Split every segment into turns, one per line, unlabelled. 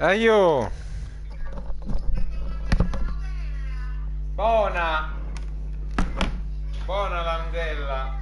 Io. Buona. Buona l'andella.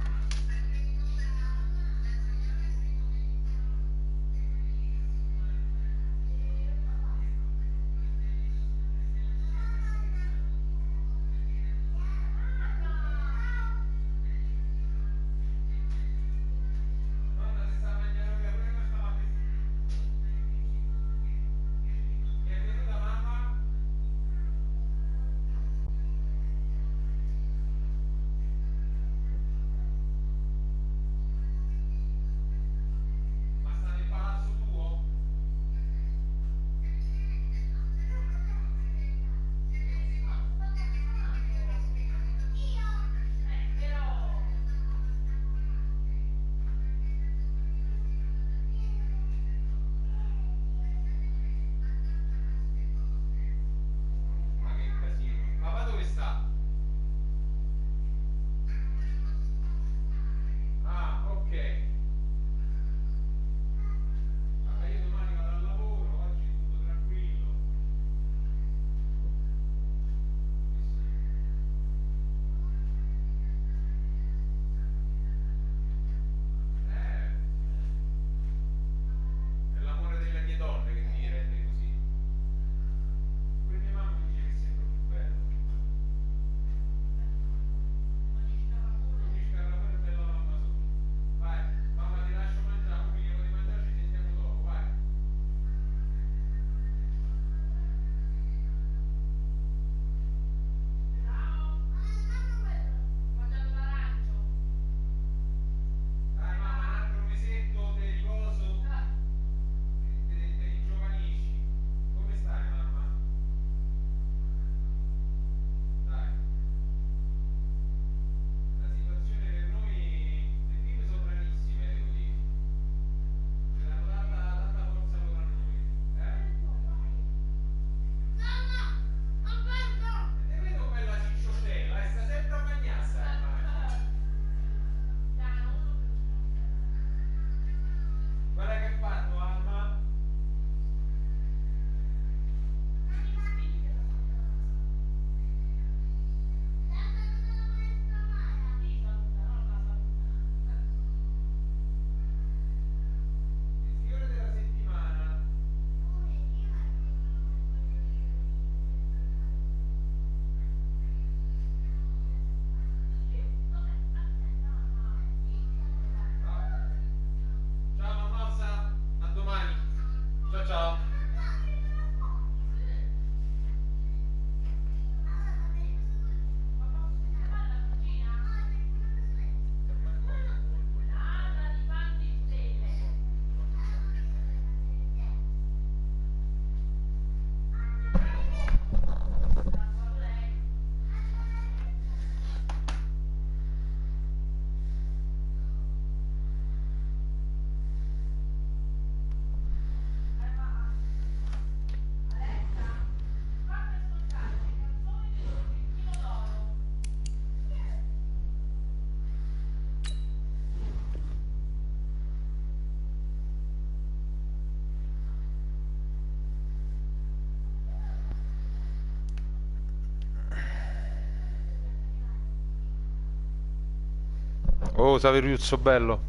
Oh, Saveriuzzo bello.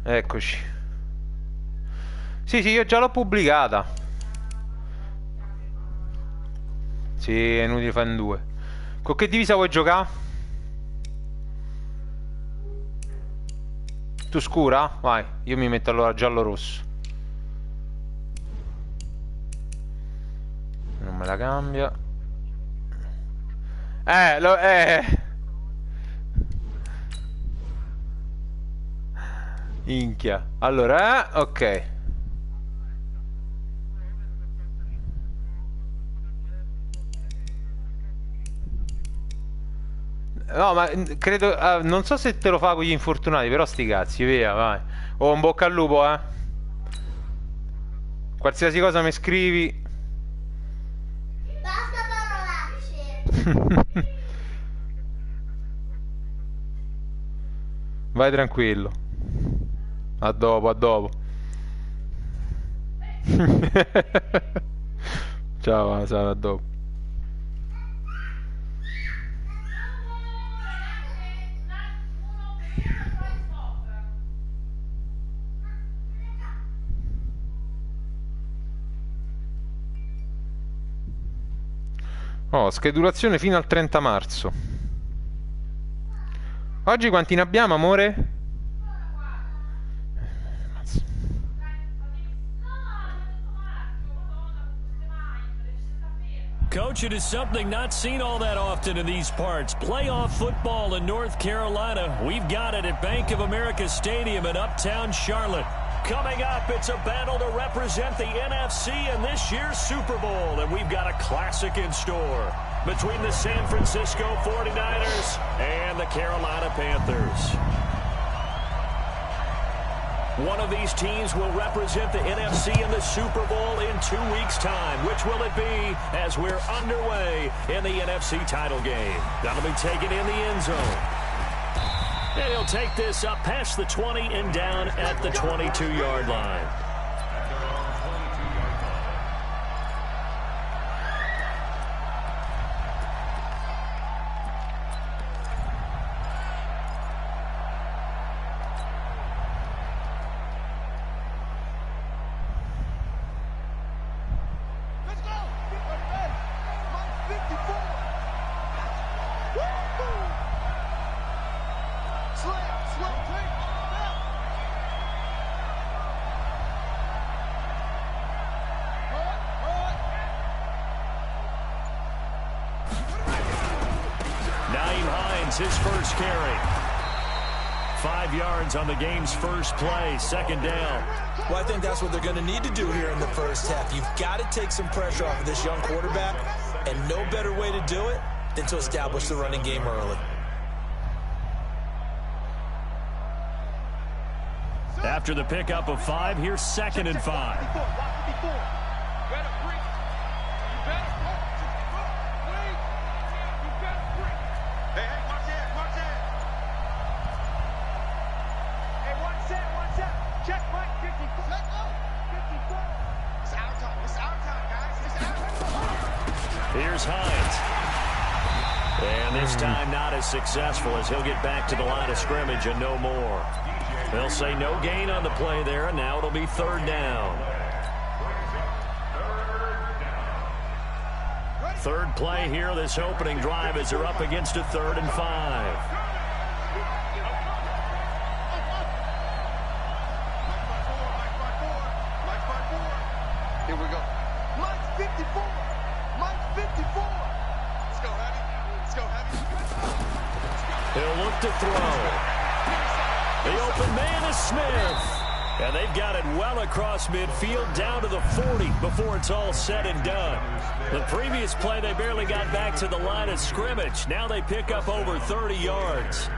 Eccoci. Sì, sì, io già l'ho pubblicata. Sì, è inutile fare in due. Con che divisa vuoi giocare? Tu scura? Vai, io mi metto allora giallo-rosso. Non me la cambia. Lo... Inchia. Allora, ok. No, ma credo... non so se te lo fa con gli infortunati, però sti cazzi, via, vai. Oh, un bocca al lupo, eh. Qualsiasi cosa mi scrivi.
Basta parolacce.
Vai tranquillo. A dopo, a dopo. Ciao Sara, a dopo. Oh, schedulazione fino al 30 marzo. Oggi quanti ne abbiamo, amore?
Coach, it is something not seen all that often in these parts. Playoff football in North Carolina. We've got it at Bank of America Stadium in Uptown Charlotte. Coming up, it's a battle to represent the NFC in this year's Super Bowl. And we've got a classic in store between the San Francisco 49ers and the Carolina Panthers. One of these teams will represent the NFC in the Super Bowl in 2 weeks' time. Which will it be as we're underway in the NFC title game? That'll be taken in the end zone. And he'll take this up past the 20 and down at the 22-yard line. His first carry. 5 yards on the game's first play, second down.
Well, I think that's what they're going to need to do here in the first half. You've got to take some pressure off of this young quarterback, and no better way to do it than to establish the running game early.
After the pickup of 5, here's 2nd and 5. Here's Hines. And this time not as successful as he'll get back to the line of scrimmage and no more. They'll say no gain on the play there, and now it'll be 3rd down. 3rd play here, this opening drive, as they're up against a 3rd and 5.
Here we go. Mike's 54. Mike's 54. Let's go, Heavy. Let's go, Heavy.
He'll look to throw. The open man is Smith. And they've got it well across midfield down to the 40 before it's all said and done. The previous play, they barely got back to the line of scrimmage. Now they pick up over 30 yards.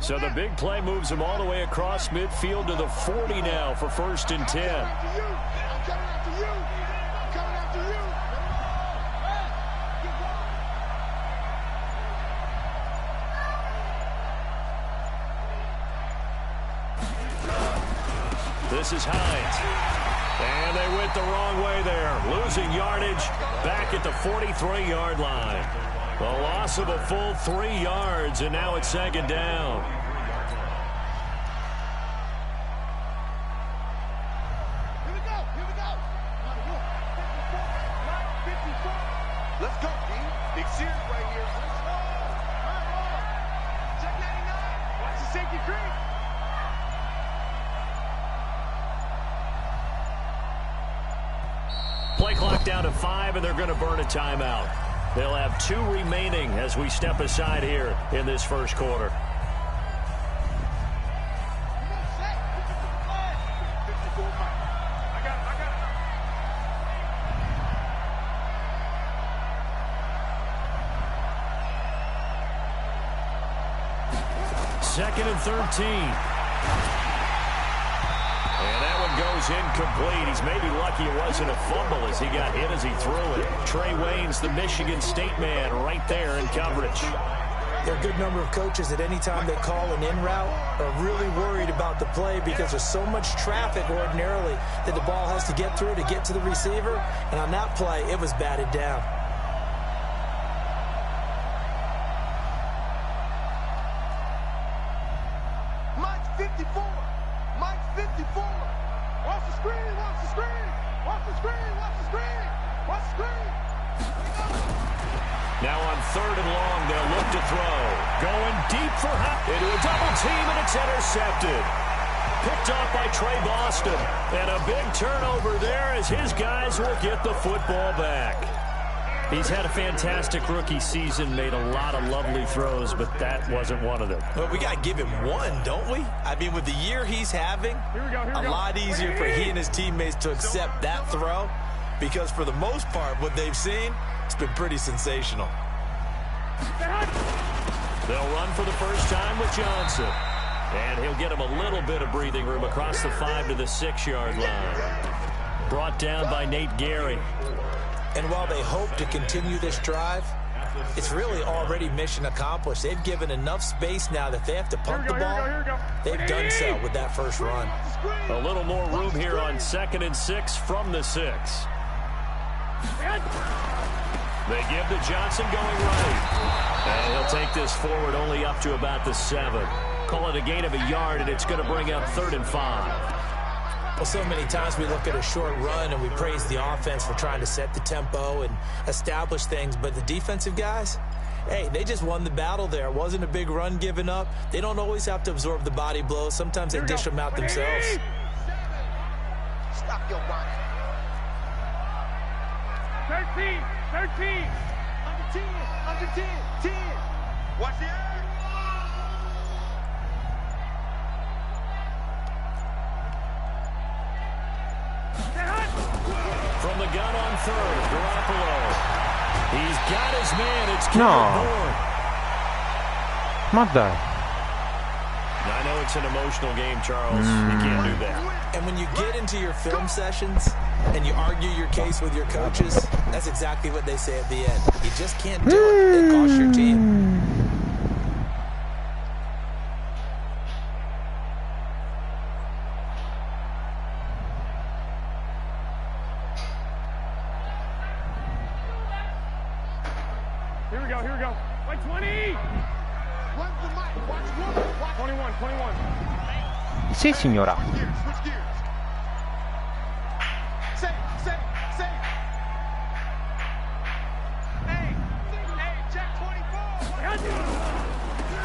So the big play moves them all the way across midfield to the 40 now for 1st and 10. This is Hines. And they went the wrong way there. Losing yardage back at the 43-yard line. The loss of a full 3 yards, and now it's 2nd down.
Here we go. Here we go. Let's go, D. Big series right here. Let's go. Check 99. Watch the safety creep.
Play clock down to 5, and they're going to burn a timeout. They'll have 2 remaining as we step aside here in this first quarter. Second and 13. And that one goes is incomplete. He's maybe lucky it wasn't a fumble as he got hit as he threw it. Trey Waynes, the Michigan State man, right there in coverage.
There are a good number of coaches at any time they call an in route are really worried about the play because there's so much traffic ordinarily that the ball has to get through to get to the receiver. And on that play, it was batted down.
Mike's 54. Mike's 54. Watch the screen. Watch the screen. Watch the screen. Watch the screen. Watch the screen.
Now on 3rd and long, they'll look to throw. Going deep for into a double team, and it's intercepted. Picked off by Trey Boston. And a big turnover there as his guys will get the football back. He's had a fantastic rookie season, made a lot of lovely throws, but that wasn't one of them.
Well, we got to give him one, don't we? I mean, with the year he's having, a lot easier for he and his teammates to accept that throw because for the most part, what they've seen, it's been pretty sensational.
They'll run for the first time with Johnson. And he'll get him a little bit of breathing room across the 5 to the 6-yard line. Brought down by Nate Gary.
And while they hope to continue this drive, it's really already mission accomplished. They've given enough space now that they have to pump the ball. They've done so with that first run.
A little more room here on 2nd and 6 from the 6. They give to Johnson going right. And he'll take this forward only up to about the 7. Call it a gain of a yard, and it's going to bring up 3rd and 5.
Well, so many times we look at a short run and we praise the offense for trying to set the tempo and establish things, but the defensive guys, hey, they just won the battle there. It wasn't a big run given up. They don't always have to absorb the body blows. Sometimes they dish them out themselves.
Stop your running. 13. Under 10. Under 10. 10. Watch the air.
From the gun on 3rd, Garoppolo. He's got his man. It's
No. Ma dai.
I know it's an emotional game, Charles. You can't do that.
And when you get into your film sessions and you argue your case with your coaches, that's exactly what they say at the end. You just can't do it. It costs your team.
Here we go. Like 20!
Run the mic. Watch one. Watch
21.
Sì, signora.
Switch gears. Say. Hey, check 24.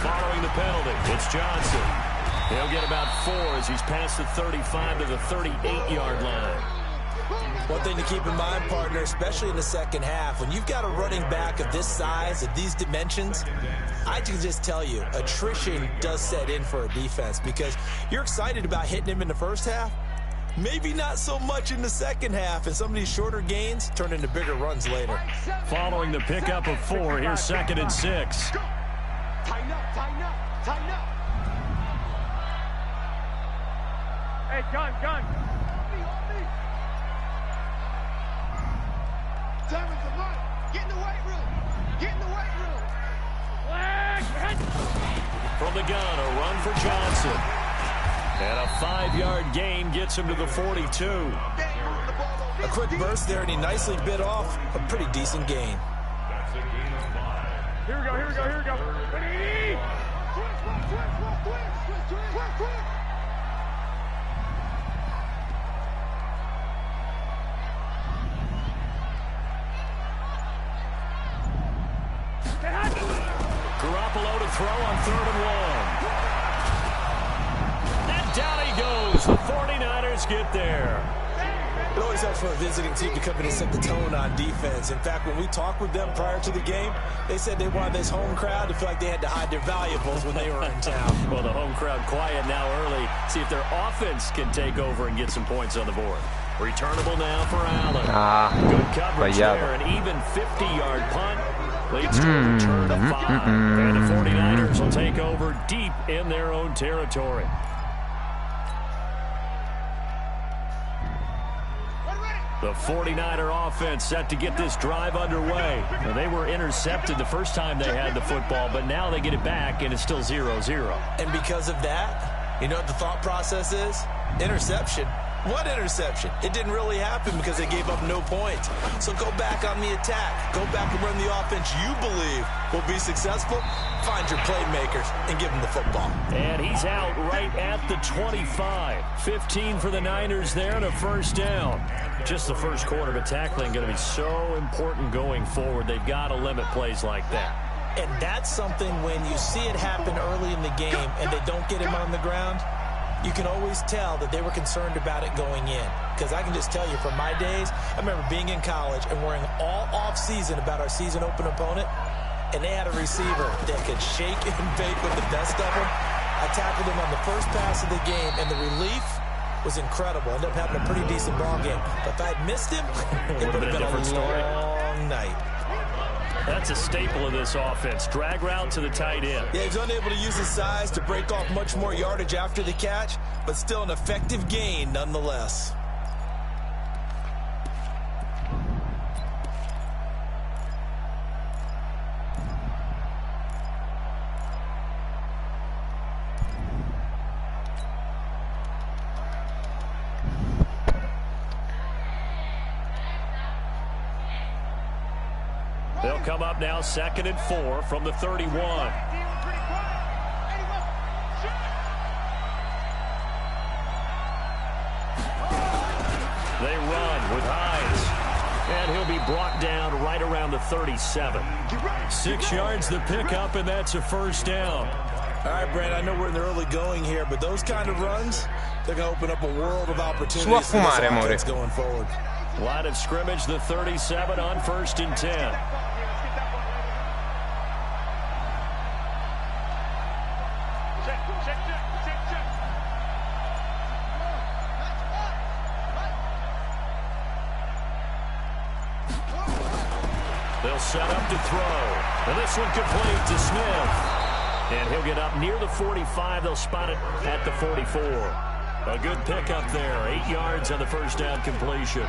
Following the penalty, it's Johnson. He'll get about 4 as he's past the 35 to the 38-yard line.
One thing to keep in mind, partner, especially in the second half, when you've got a running back of this size, of these dimensions, I can just tell you, attrition does set in for a defense because you're excited about hitting him in the first half, maybe not so much in the second half, and some of these shorter gains turn into bigger runs later.
Following the pickup of 4, here's 2nd and 6.
Tighten up.
Hey, gun.
Terrence, the run. Get in the weight room.
Flag!
From the gun, a run for Johnson. And a 5-yard gain gets him to the 42.
A quick burst there, and he nicely bit off a pretty decent gain.
Here we go. 20!
Twist.
Garoppolo to throw on 3rd and 1. And down he goes. The 49ers get there.
It always helps for a visiting team to come in and set the tone on defense. In fact, when we talked with them prior to the game, they said they wanted this home crowd to feel like they had to hide their valuables when they were in town.
Well, the home crowd quiet now early. See if their offense can take over and get some points on the board. Returnable now for Allen. Good coverage there. An even 50-yard punt leads to a return of 5. And the 49ers will take over deep in their own territory. The 49er offense set to get this drive underway. Now, they were intercepted the first time they had the football, but now they get it back, and it's still 0-0.
And because of that, you know what the thought process is? Interception. What interception? It didn't really happen because they gave up no points. So go back on the attack. Go back and run the offense you believe will be successful. Find your playmakers and give them the football.
And he's out right at the 25. 15 for the Niners there and a first down. Just the first quarter, but tackling going to be so important going forward. They've got to limit plays like that.
And that's something when you see it happen early in the game and they don't get him on the ground, you can always tell that they were concerned about it going in. Because I can just tell you from my days, I remember being in college and worrying all off-season about our season open opponent, and they had a receiver that could shake and bake with the best of them. I tackled him on the first pass of the game, and the relief was incredible. Ended up having a pretty decent ball game. But if I had missed him, it would have been a long night.
That's a staple of this offense. Drag route to the tight end.
Yeah, he's unable to use his size to break off much more yardage after the catch, but still an effective gain nonetheless.
They'll come up now 2nd and 4 from the 31. They run with Hines. And he'll be brought down right around the 37. 6 yards the pickup, and that's a first down.
All right, Brand, I know we're in the early going here, but those kind of runs, they're going to open up a world of opportunities for this offense going forward.
Line of scrimmage, the 37 on 1st and 10. They'll set up to throw. And this one complete to Smith. And he'll get up near the 45. They'll spot it at the 44. A good pickup there. 8 yards on the first down completion.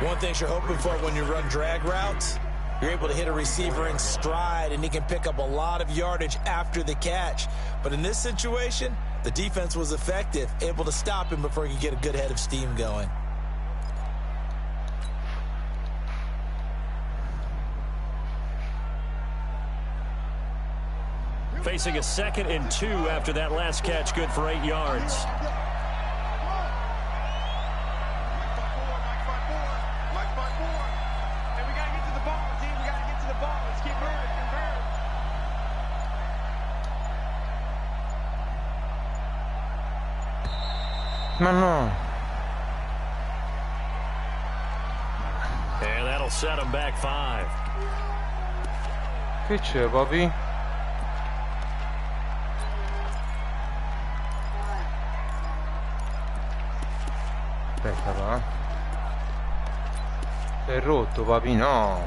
One thing you're hoping for when you run drag routes, you're able to hit a receiver in stride, and he can pick up a lot of yardage after the catch. But in this situation, the defense was effective, able to stop him before he could get a good head of steam going.
Facing a 2nd and 2 after that last catch, good for 8 yards.
Ma no.
And that'll set him back 5.
Che c'è, Bobby? Aspetta, va. Sei rotto, papi, no.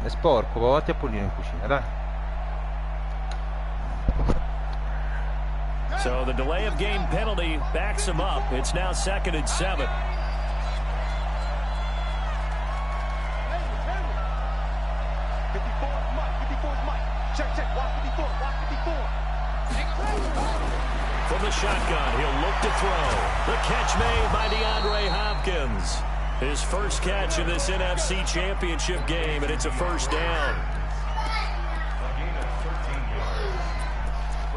È sporco, va, vatti a pulire in cucina, dai.
So the delay of game penalty backs him up. It's now 2nd and 7. From the shotgun, he'll look to throw. The catch made by DeAndre Hopkins. His first catch in this NFC Championship game, and it's a first down.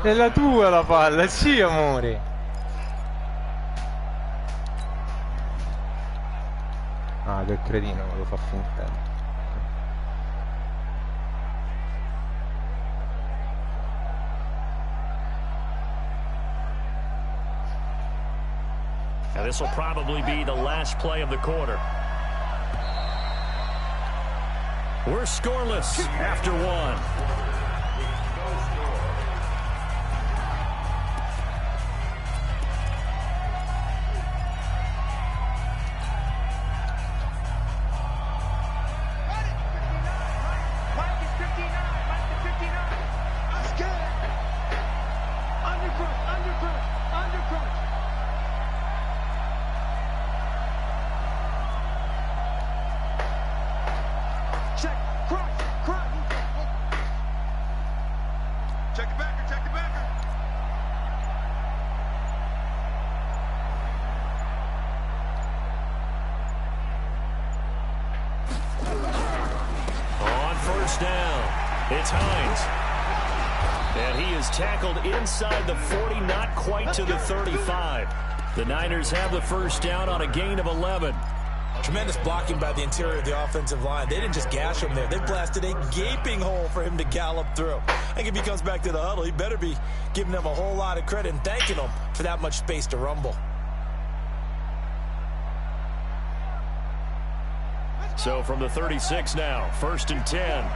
È la tua la palla, sì amore. Ah, che cretino, me lo fa finta.
Now this will probably be the last play of the quarter. We're scoreless after 1. It's Hines. And he is tackled inside the 40, not quite to the 35. The Niners have the first down on a gain of 11.
Tremendous blocking by the interior of the offensive line. They didn't just gash him there. They blasted a gaping hole for him to gallop through. I think if he comes back to the huddle, he better be giving them a whole lot of credit and thanking them for that much space to rumble.
So from the 36 now, 1st and 10.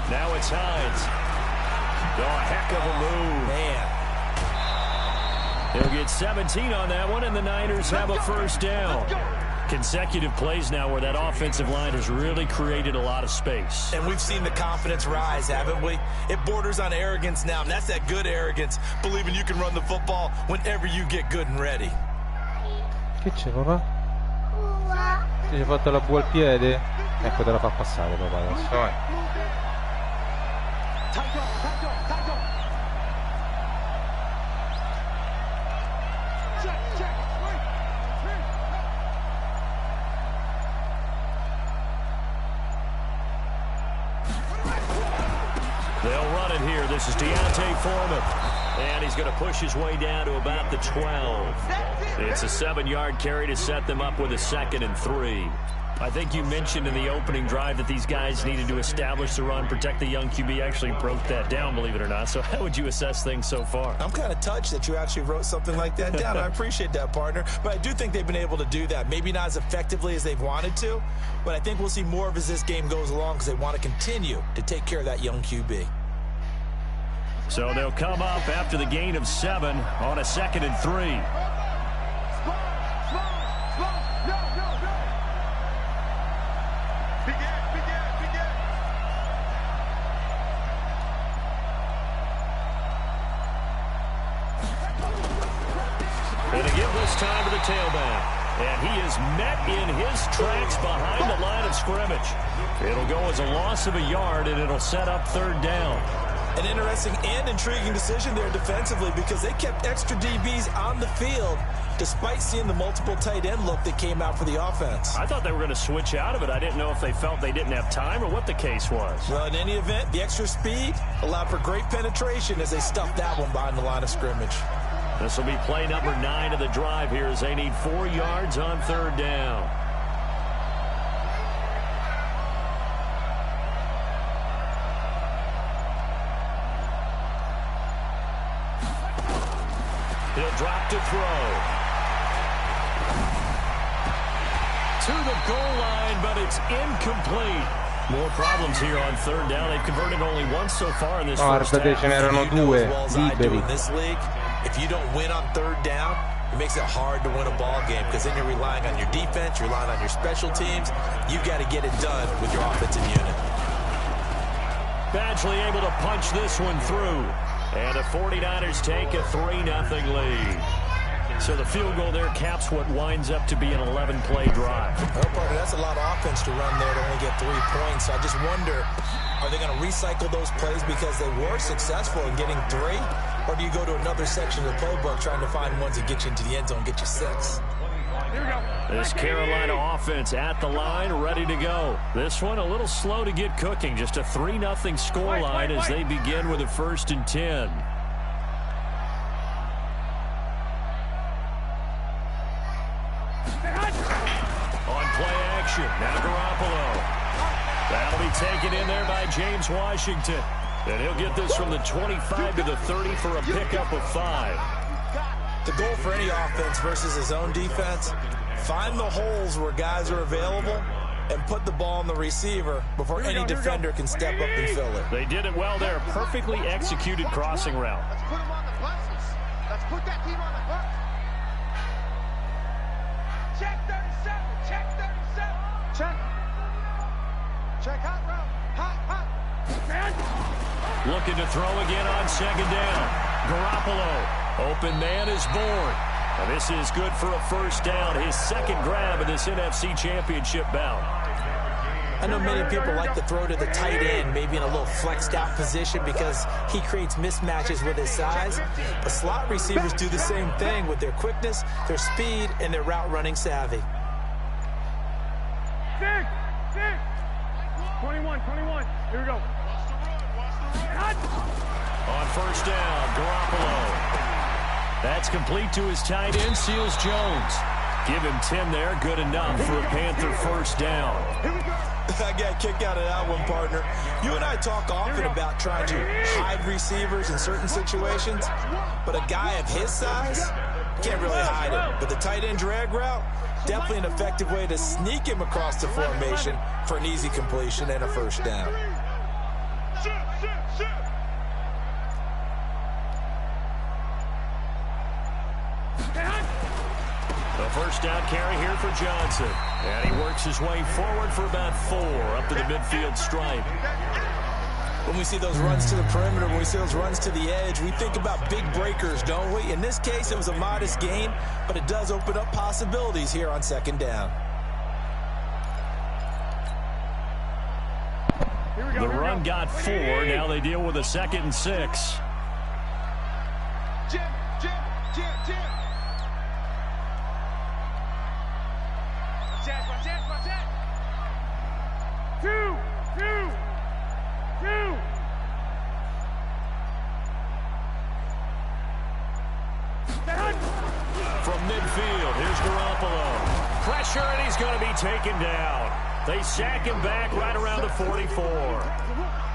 Now it's Hines. Oh, a heck of a move.
Man.
They'll get 17 on that one, and the Niners have a first down. Consecutive plays now where that offensive line has really created a lot of space.
And we've seen the confidence rise, haven't we? It borders on arrogance now, and that's that good arrogance, believing you can run the football whenever you get good and ready.
Che c'è, papà? Ti hai fatto la bua al piede? Ecco, te la fa passare, papà, adesso, vai.
They'll run it here. This is Deontay Foreman. And he's going to push his way down to about the 12. It's a 7-yard carry to set them up with a 2nd and 3. I think you mentioned in the opening drive that these guys needed to establish the run, protect the young QB. Actually broke that down, believe it or not. So how would you assess things so far?
I'm kind of touched that you actually wrote something like that down. I appreciate that, partner. But I do think they've been able to do that. Maybe not as effectively as they've wanted to, but I think we'll see more of as this game goes along because they want to continue to take care of that young QB.
So they'll come up after the gain of 7 on a 2nd and 3. And to give this time to the tailback. And he is met in his tracks behind the line of scrimmage. It'll go as a loss of a yard, and it'll set up 3rd down.
An interesting and intriguing decision there defensively because they kept extra DBs on the field despite seeing the multiple tight end look that came out for the offense.
I thought they were going to switch out of it. I didn't know if they felt they didn't have time or what the case was.
Well, in any event, the extra speed allowed for great penetration as they stuffed that one behind the line of scrimmage.
This will be play number 9 of the drive here as they need 4 yards on 3rd down. He'll drop to throw. To the goal line, but it's incomplete. More problems here on 3rd down. They've converted only once so far in this first half.
Ce n'erano due liberi.
In this league, if you don't win on 3rd down, it makes it hard to win a ball game because then you're relying on your defense, you're relying on your special teams. You've got to get it done with your offensive unit.
Badgley able to punch this one through. And the 49ers take a 3-0 lead. So the field goal there caps what winds up to be an 11-play drive.
Well, partner, that's a lot of offense to run there to only get 3 points. So I just wonder, are they going to recycle those plays because they were successful in getting 3? Or do you go to another section of the playbook trying to find ones that get you into the end zone, get you 6?
This Carolina offense at the line, ready to go. This one a little slow to get cooking. Just a 3-0 scoreline as they begin with a 1st and 10. On play action, now Garoppolo. That'll be taken in there by James Washington. And he'll get this from the 25 to the 30 for a pickup of 5.
The goal for any offense versus his own defense, find the holes where guys are available and put the ball on the receiver before any defender can step up and fill it.
They did it well there. Perfectly executed crossing route.
Let's put him on the buses. Let's put that team on the bus. Check 37. Check 37. Check. Check hot route. Hot.
Looking to throw again on 2nd down. Garoppolo. Open man is born. And this is good for a 1st down. His 2nd grab in this NFC Championship bout.
I know many people like to throw to the tight end, maybe in a little flexed out position because he creates mismatches with his size. But slot receivers do the same thing with their quickness, their speed, and their route running savvy.
21. Here we go.
On first down, Garoppolo. That's complete to his tight end, Seals Jones. Give him 10 there, good enough for a Panther first down.
I got a kick out of that one, partner. You and I talk often about trying to hide receivers in certain situations, but a guy of his size can't really hide him. But the tight end drag route, definitely an effective way to sneak him across the formation for an easy completion and a first down.
The first down carry here for Johnson. And he works his way forward for about 4 up to the midfield stripe.
When we see those runs to the perimeter, when we see those runs to the edge, we think about big breakers, don't we? In this case, it was a modest gain, but it does open up possibilities here on second down.
The run got 4. Now they deal with a 2nd and 6.
Jim.
2.
From midfield, here's Garoppolo. Pressure, and he's going to be taken down. They sack him back right around the 44.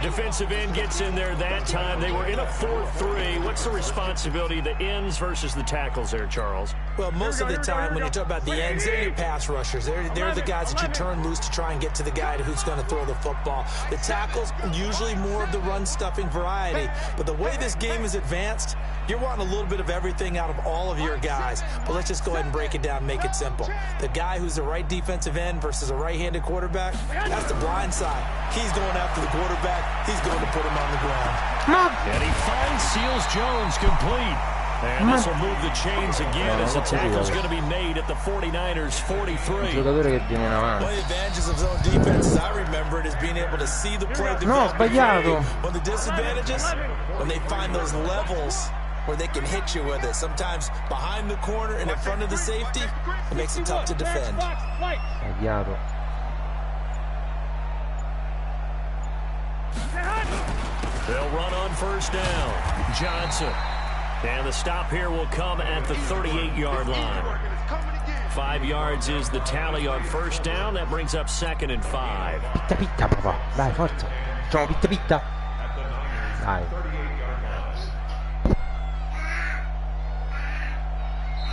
Defensive end gets in there that time. They were in a 4-3. What's the responsibility of the ends versus the tackles there, Charles?
Well, most of the time when you talk about the ends, they're your pass rushers. They're the guys that you turn loose to try and get to the guy who's going to throw the football. The tackles, usually more of the run-stuffing variety. But the way this game is advanced, you're wanting a little bit of everything out of all of your guys. But let's just go ahead and break it down and make it simple. The guy who's the right defensive end versus a right-handed quarterback, that's the blind side. He's going after the quarterback. He's going to put him on the ground.
And he finds Seals Jones complete. And this will move the chains again as the tackle's going to be made at the 49ers 43.
Giocatore che viene in
One
avanti.
of the advantages of zone defense, as I remember it, is being able to see the play develop.
sbagliato.
One of the disadvantages, when they find those levels where they can hit you with it, sometimes behind the corner and in front of the safety, it makes it tough to defend.
Sbagliato.
They'll run on first down. Johnson. And the stop here will come at the 38-yard line. 5 yards is the tally on first down. That brings up 2nd and 5.
Pitta, papà. Dai, forza. Facciamo pitta. Dai.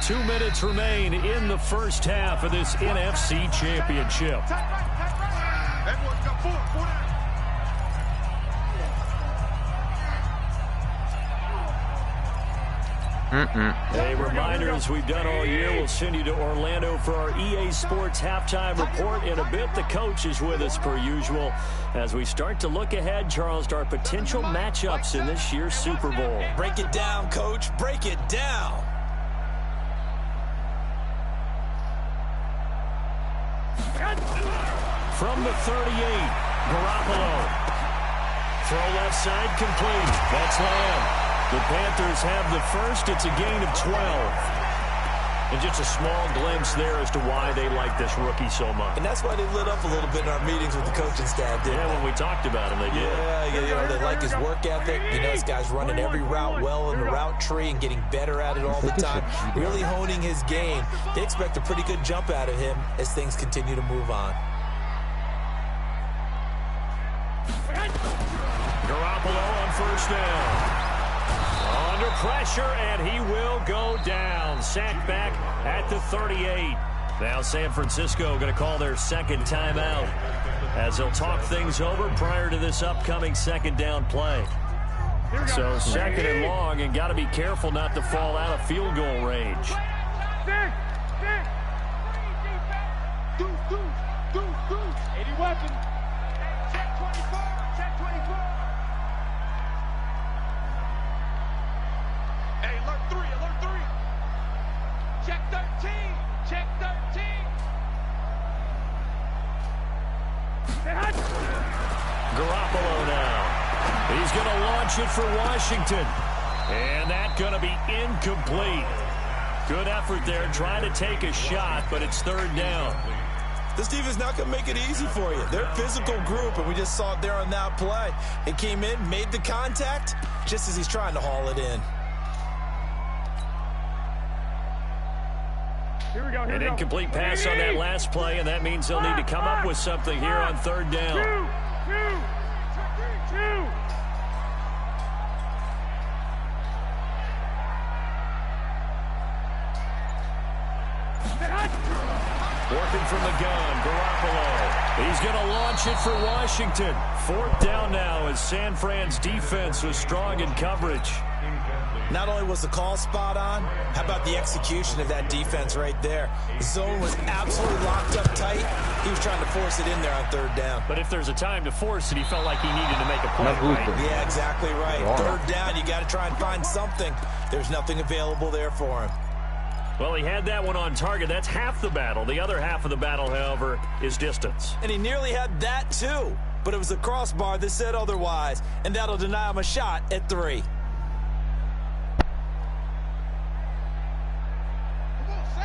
2 minutes remain in the first half of this NFC Championship.
Edwards got 4.
A reminder, as we've done all year, we'll send you to Orlando for our EA Sports halftime report in a bit. The coach is with us per usual as we start to look ahead, Charles, to our potential matchups in this year's Super Bowl.
Break it down, Coach. Break it down.
From the 38, Garoppolo. Throw left side complete. That's Lamb. The Panthers have the first. It's a gain of 12. And just a small glimpse there as to why they like this rookie so much.
And that's why they lit up a little bit in our meetings with the coaching staff, didn't
Yeah,
they?
when we talked about him, they did.
Yeah, they like his work ethic. You know, this guy's running every route well in the route tree and getting better at it all the time. Really honing his game. They expect a pretty good jump out of him as things continue to move on.
Garoppolo on first down. Under pressure, and he will go down. Sacked back at the 38. Now San Francisco going to call their second timeout as they'll talk things over prior to this upcoming second down play. So 2nd and long, and got to be careful not to fall out of field goal range.
Deuce. 80 weapons. Check 24. Check 24. Hey, alert 3. Check 13. Check 13.
Garoppolo now. He's going to launch it for Washington. And that's going to be incomplete. Good effort there trying to take a shot, but it's third down.
This defense not going to make it easy for you. They're a physical group, and we just saw it there on that play. It came in, made the contact, just as he's trying to haul it in.
Here we go.
An incomplete pass on that last play, and that means they'll need to come up with something here on third down.
Two.
Working from the gun, Garoppolo. He's going to launch it for Washington. Fourth down now as San Fran's defense was strong in coverage.
Not only was the call spot on, how about the execution of that defense right there? The zone was absolutely locked up tight. He was trying to force it in there on third down.
But if there's a time to force it, he felt like he needed to make a play. Right?
Yeah, exactly right. Third down, you got to try and find something. There's nothing available there for him.
Well, he had that one on target. That's half the battle. The other half of the battle, however, is distance.
And he nearly had that too. But it was the crossbar that said otherwise. And that'll deny him a shot at 3.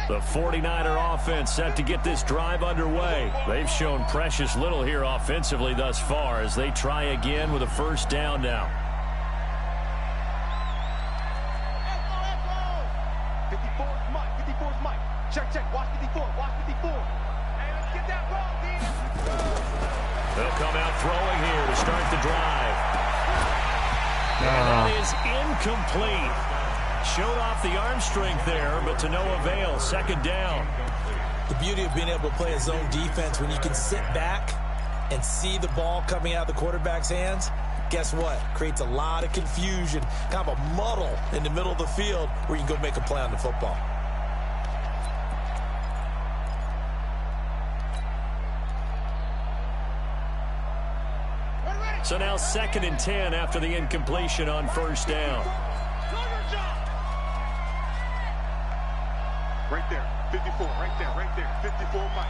The 49er offense set to get this drive underway. They've shown precious little here offensively thus far as they try again with a first down now.
54's Mike. 54's Mike. Check. Watch 54. Watch 54. Hey, let's get that ball, D.
They'll come out throwing here to start the drive. And that is incomplete. Showed off the arm strength there, but to no avail. Second down.
The beauty of being able to play a zone defense when you can sit back and see the ball coming out of the quarterback's hands, guess what? Creates a lot of confusion, kind of a muddle in the middle of the field where you can go make a play on the football.
So now 2nd and 10 after the incompletion on first down.
Right there. 54. Right there. 54 Mike.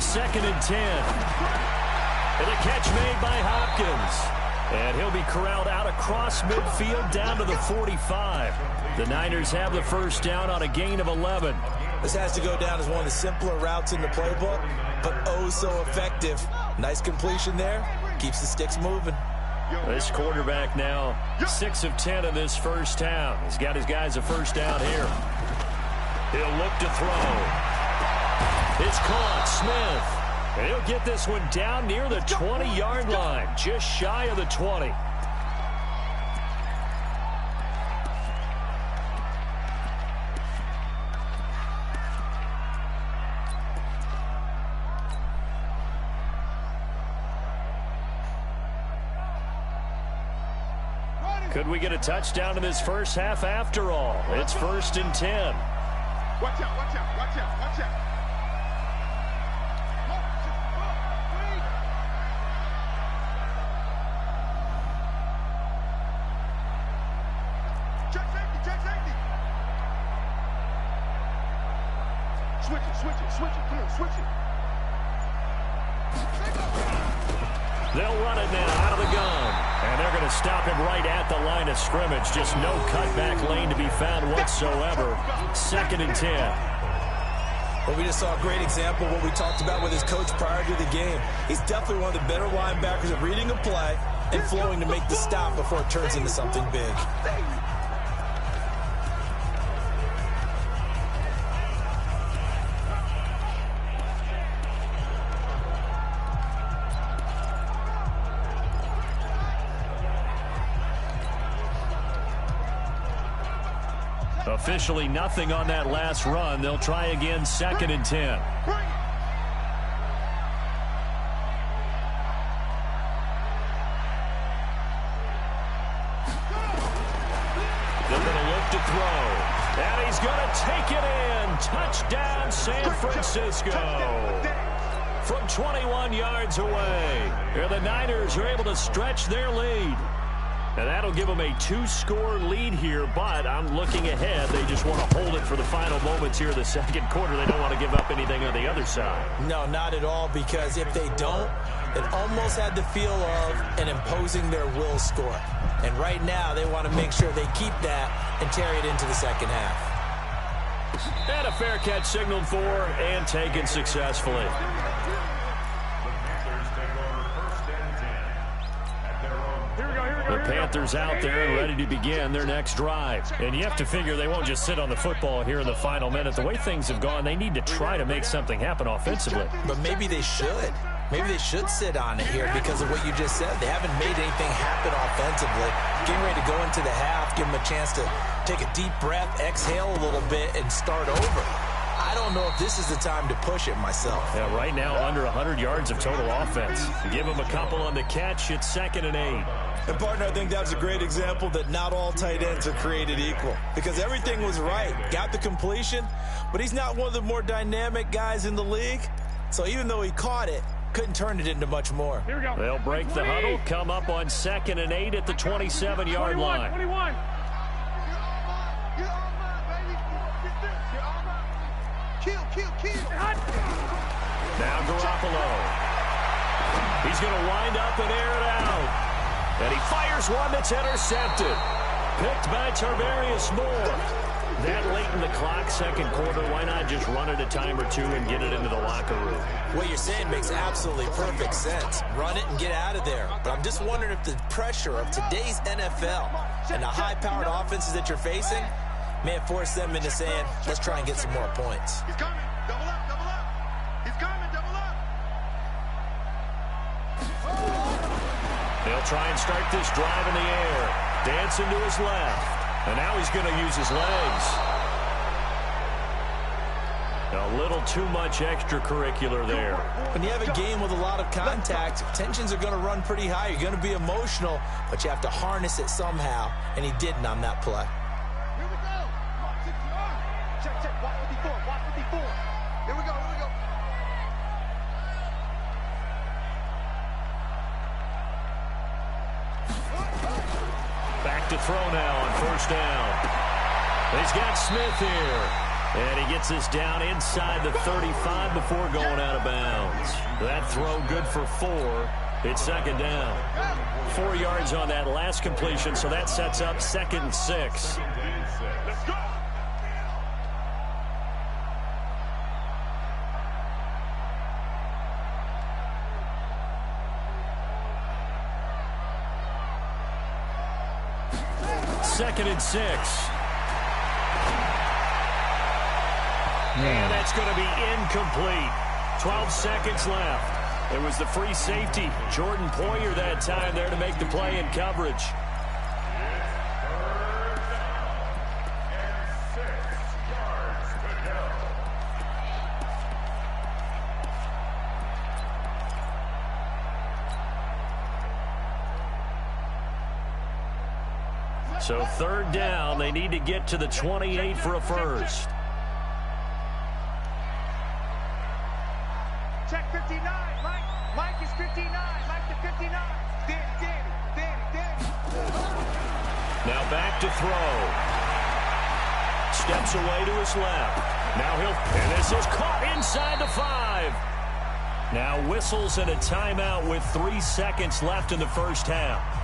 2nd and 10. And a catch made by Hopkins. And he'll be corralled out across midfield down to the 45. The Niners have the first down on a gain of 11.
This has to go down as one of the simpler routes in the playbook, but oh so effective. Nice completion there. Keeps the sticks moving.
This quarterback now 6 of 10 in this first half. He's got his guys a first down here. He'll look to throw. It's caught. Smith. And he'll get this one down near the 20-yard line, just shy of the 20. Could we get a touchdown in this first half after all? It's 1st and 10.
Watch out. Check safety. Switch it. Come on, switch it.
They'll run it now out of the gun. And they're going to stop him right at the line of scrimmage. Just no cutback lane to be found whatsoever. 2nd and 10.
Well, we just saw a great example of what we talked about with his coach prior to the game. He's definitely one of the better linebackers at reading a play and flowing to make the stop before it turns into something big.
Officially nothing on that last run. They'll try again 2nd and 10. They're going to look to throw. And he's going to take it in. Touchdown, San Francisco. From 21 yards away. Here the Niners are able to stretch their lead. And that'll give them a 2-score lead here, but I'm looking ahead. They just want to hold it for the final moments here in the second quarter. They don't want to give up anything on the other side.
No, not at all, because if they don't, it almost had the feel of an imposing their will score. And right now, they want to make sure they keep that and carry it into the second half.
And a fair catch signaled for and taken successfully. The Panthers out there and ready to begin their next drive. And you have to figure they won't just sit on the football here in the final minute. The way things have gone, they need to try to make something happen offensively.
But maybe they should. Maybe they should sit on it here because of what you just said. They haven't made anything happen offensively. Getting ready to go into the half, give them a chance to take a deep breath, exhale a little bit, and start over. I don't know if this is the time to push it myself.
Yeah, right now under 100 yards of total offense. Give them a couple on the catch. It's 2nd and 8.
And, partner, I think that was a great example that not all tight ends are created equal. Because everything was right. Got the completion, but he's not one of the more dynamic guys in the league. So even though he caught it, couldn't turn it into much more.
Here we go.
They'll break the huddle, come up on 2nd and 8 at the 27-yard line.
21.
Kill.
Now Garoppolo. He's going to wind up and air it out. And he fires one that's intercepted. Picked by Tarvarius Moore. That late in the clock, second quarter, why not just run it a time or two and get it into the locker room?
What you're saying makes absolutely perfect sense. Run it and get out of there. But I'm just wondering if the pressure of today's NFL and the high-powered offenses that you're facing may have forced them into saying, let's try and get some more points.
He's coming. Double up. He's coming. Double up.
They'll try and start this drive in the air. Dancing to his left. And now he's going to use his legs. A little too much extracurricular there.
When you have a game with a lot of contact, tensions are going to run pretty high. You're going to be emotional, but you have to harness it somehow, and he didn't on that play.
Here we go. Check. Watch 54. Here we go.
Back to throw now on 1st down. He's got Smith here. And he gets this down inside the 35 before going out of bounds. That throw good for 4. It's 2nd down. 4 yards on that last completion, so that sets up 2nd and 6.
Let's go.
Second and 6. And that's going to be incomplete. 12 seconds left. It was the free safety, Jordan Poyer, that time there to make the play in coverage. So 3rd down, they need to get to the 28 for a first.
Check 59. Mike is 59. Mike to 59. Danny.
Now back to throw. Steps away to his left. Now and this is caught inside the 5. Now whistles and a timeout with 3 seconds left in the first half.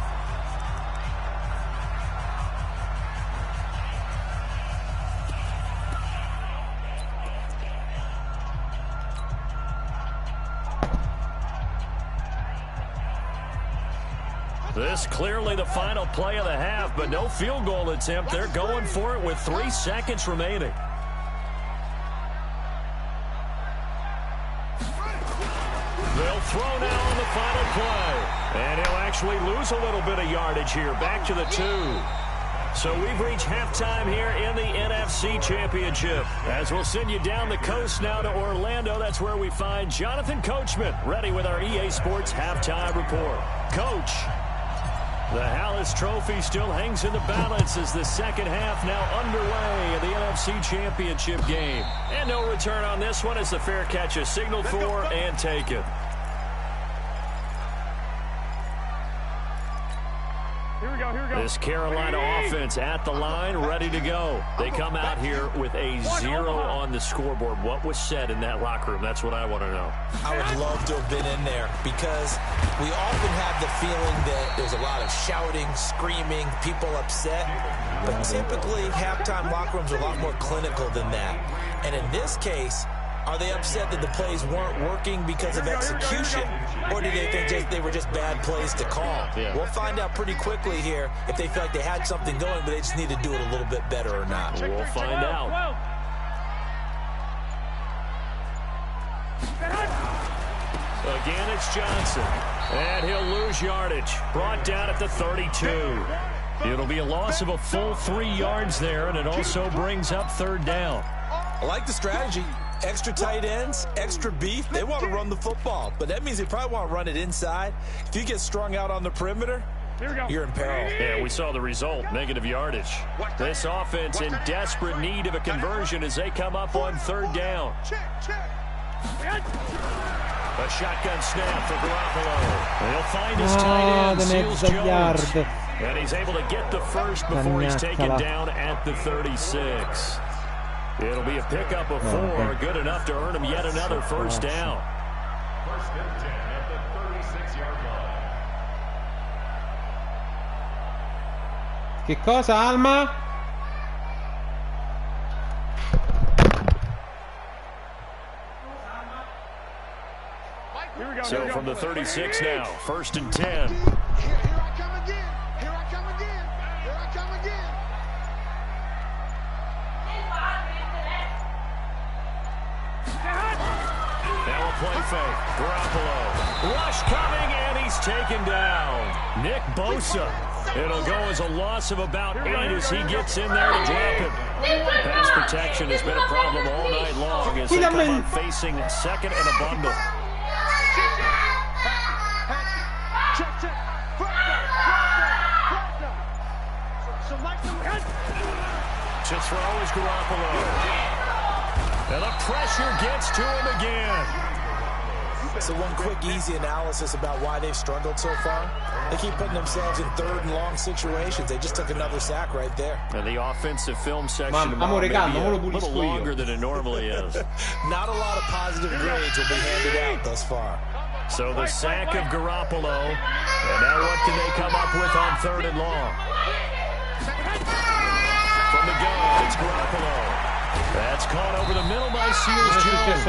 This clearly the final play of the half, but no field goal attempt. They're going for it with 3 seconds remaining. They'll throw now on the final play. And he'll actually lose a little bit of yardage here. Back to the 2. So we've reached halftime here in the NFC Championship. As we'll send you down the coast now to Orlando. That's where we find Jonathan Coachman ready with our EA Sports Halftime Report. Coach, the Hallis Trophy still hangs in the balance as the second half now underway in the NFC Championship game. And no return on this one as the fair catch is signaled for and taken.
Here we go. go, here we go.
This Carolina offense at the line, ready to go. They come out here with a 0 on the scoreboard. What was said in that locker room? That's what I want to know.
I would love to have been in there because we often have the feeling that there's a lot of shouting, screaming, people upset. But typically, halftime locker rooms are a lot more clinical than that. And in this case, are they upset that the plays weren't working because of execution, or do they think they were just bad plays to call?
Yeah.
We'll find out pretty quickly here if they feel like they had something going, but they just need to do it a little bit better or not.
We'll find out. Again, it's Johnson. And he'll lose yardage. Brought down at the 32. It'll be a loss of a full 3 yards there, and it also brings up 3rd down.
I like the strategy. Extra tight ends, extra beef. They want to run the football, but that means they probably want to run it inside. If you get strung out on the perimeter, you're in peril.
Yeah, we saw the result, negative yardage. This offense in desperate need of a conversion as they come up on 3rd down. A shotgun snap for Garoppolo. He'll find his tight end, Seals Jones. And he's able to get the first before he's taken down at the 36. It'll be a pickup of 4, good enough to earn him yet another 1st down.
1st and 10 at the 36-yard line.
Che cosa, Alma?
So from the 36 now, 1st and 10.
Here I come again. Here I come again. Here I come again.
Now a play fake. Garoppolo. Rush coming, and he's taken down. Nick Bosa. It'll go as a loss of about 8 as he gets in there to drop him. Pass protection has been a problem all night long as they come up facing 2nd and a bundle. To throw is Garoppolo. And the pressure gets to him again.
So one quick, easy analysis about why they've struggled so far. They keep putting themselves in 3rd and long situations. They just took another sack right there.
And the offensive film section may be a little longer than it normally is.
Not a lot of positive grades will be handed out thus far.
So the sack of Garoppolo. And now what can they come up with on 3rd and long? From the gun, it's Garoppolo. That's caught over the middle by Seals Jones.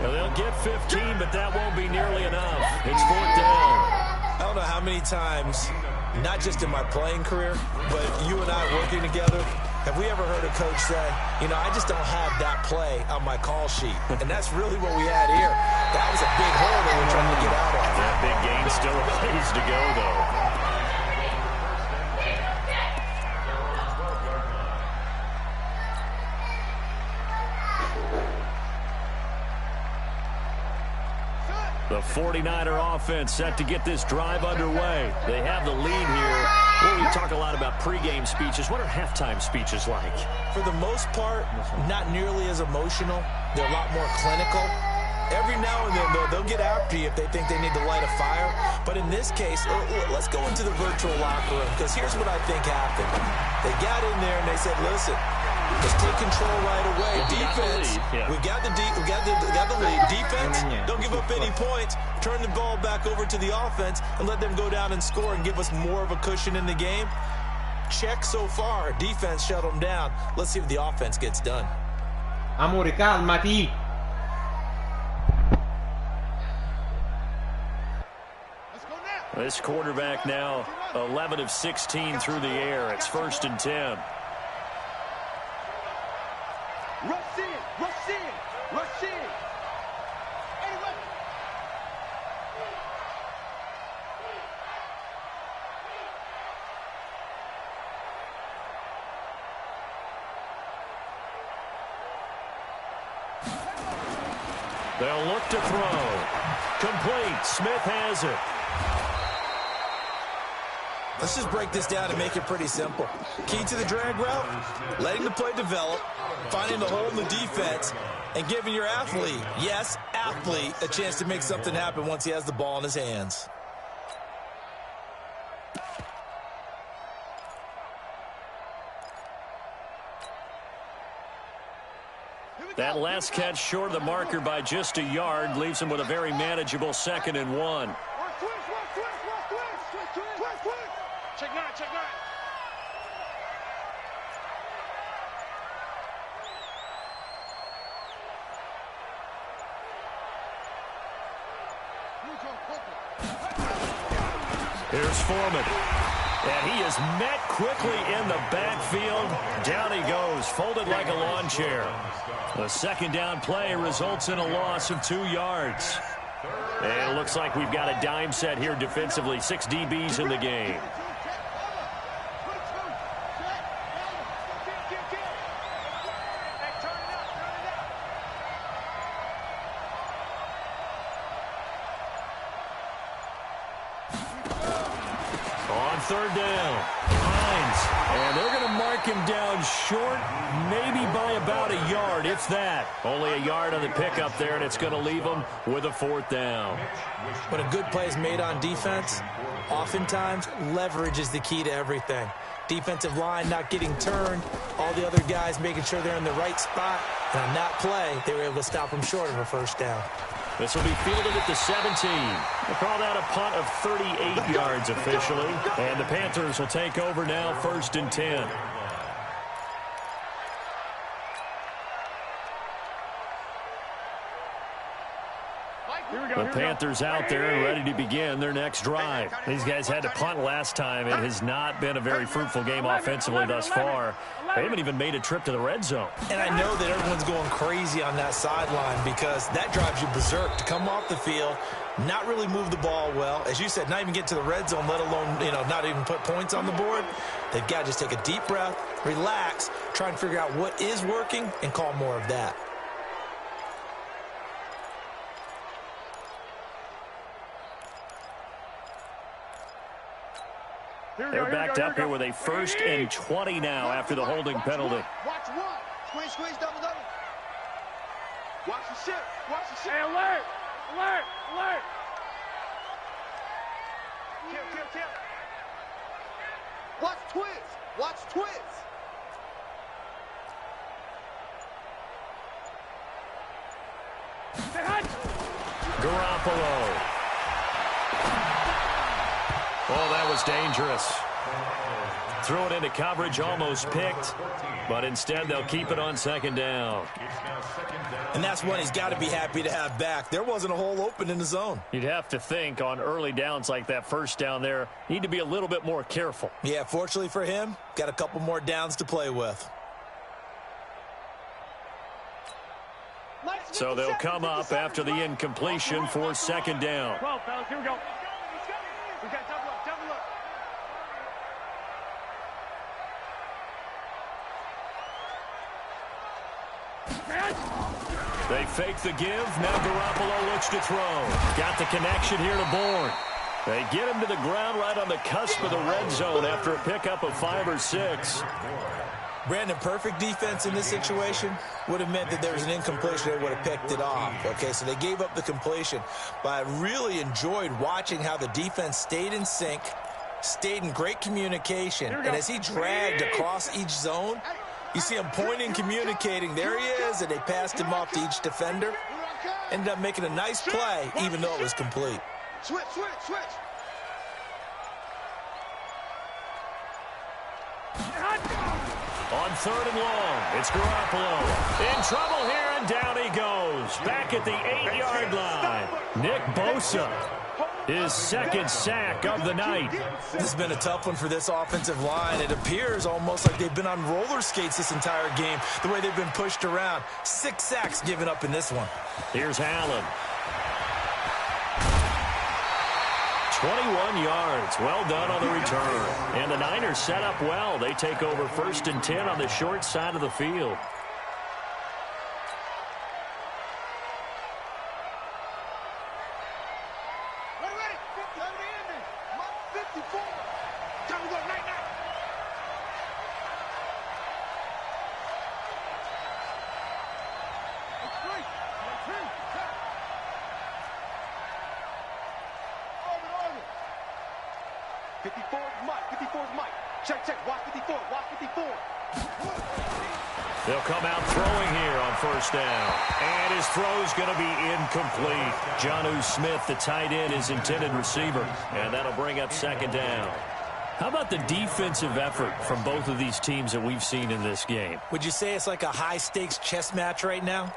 Well, they'll get 15, but that won't be nearly enough. It's 4th down.
I don't know how many times, not just in my playing career, but you and I working together, have we ever heard a coach say, you know, I just don't have that play on my call sheet. And that's really what we had here. That was a big hole they were trying to get out of.
That big gain still a ways to go, though. The 49er offense set to get this drive underway. They have the lead here. Well, we talk a lot about pregame speeches. What are halftime speeches like?
For the most part, not nearly as emotional. They're a lot more clinical. Every now and then, though, they'll get after you if they think they need to light a fire. But in this case, let's go into the virtual locker room, because here's what I think happened. They got in there and they said, listen, let's take control right away. Defense, we got the lead. Defense, don't give up any points. Turn the ball back over to the offense and let them go down and score and give us more of a cushion in the game. Check so far. Defense shut them down. Let's see if the offense gets done.
Amore, calmati.
This quarterback now 11 of 16 through the air. It's 1st and 10.
Rush in, rush in, rush in. Anyway.
They'll look to throw. Complete. Smith has it.
Let's just break this down and make it pretty simple. Key to the drag route, letting the play develop, finding the hole in the defense, and giving your athlete, yes, athlete, a chance to make something happen once he has the ball in his hands.
That last catch short of the marker by just a yard leaves him with a very manageable 2nd and 1.
Check 9, check 9.
Here's Foreman. And he is met quickly in the backfield. Down he goes, folded like a lawn chair. The 2nd down play results in a loss of 2 yards. And it looks like we've got a dime set here defensively. 6 DBs in the game. On 3rd down, Hines. And they're going to mark him down short, maybe by about a yard, if that. Only a yard on the pickup there, and it's going to leave them with a 4th down.
When a good play is made on defense, oftentimes leverage is the key to everything. Defensive line not getting turned, all the other guys making sure they're in the right spot. And on that play, they were able to stop him short of a 1st down.
This will be fielded at the 17. They call that a punt of 38 yards officially. And the Panthers will take over now, 1st and 10. The Panthers out there and ready to begin their next drive. These guys had to punt last time. It has not been a very fruitful game offensively thus far. They haven't even made a trip to the red zone.
And I know that everyone's going crazy on that sideline because that drives you berserk to come off the field, not really move the ball well. As you said, not even get to the red zone, let alone, not even put points on the board. They've got to just take a deep breath, relax, try and figure out what is working and call more of that.
They're backed up here with a 1st and 20 now after the holding penalty.
Watch one. Squeeze, squeeze, double, double. Watch the ship. Watch the ship.
Hey, alert! Alert! Alert!
Kill, kill, kill. Watch twins. Watch twins.
Garoppolo. Oh, that was dangerous. Threw it into coverage, almost picked, but instead they'll keep it on 2nd down.
And that's one he's got to be happy to have back. There wasn't a hole open in the zone.
You'd have to think on early downs like that 1st down there, need to be a little bit more careful.
Yeah, fortunately for him, got a couple more downs to play with.
So they'll come up after the incompletion for 2nd down.
12, fellas, here we go. We got double up, double up.
They fake the give. Now Garoppolo looks to throw. Got the connection here to Bourne. They get him to the ground right on the cusp of the red zone after a pickup of 5 or 6.
Brandon, perfect defense in this situation would have meant that there was an incompletion. They would have picked it off. Okay, so they gave up the completion. But I really enjoyed watching how the defense stayed in sync, stayed in great communication. And as he dragged across each zone, you see him pointing, communicating. There he is, and they passed him off to each defender. Ended up making a nice play, even though it was complete.
Switch, switch, switch.
On 3rd and long, it's Garoppolo. In trouble here, and down he goes. Back at the 8-yard line. Nick Bosa, his 2nd sack of the night.
This has been a tough one for this offensive line. It appears almost like they've been on roller skates this entire game, the way they've been pushed around. 6 sacks given up in this one.
Here's Allen. 21 yards. Well done on the return. And the Niners set up well. They take over 1st and 10 on the short side of the field.
Ready. 54. Time to go, night, night. It's free. Over. 54 is Mike. 54 is Mike. Check. Watch 54. Watch 54.
They'll come out throwing here on first down. And his throw's going to be incomplete. Jonnu Smith, the tight end, his intended receiver. And that'll bring up second down. How about the defensive effort from both of these teams that we've seen in this game?
Would you say it's like a high-stakes chess match right now?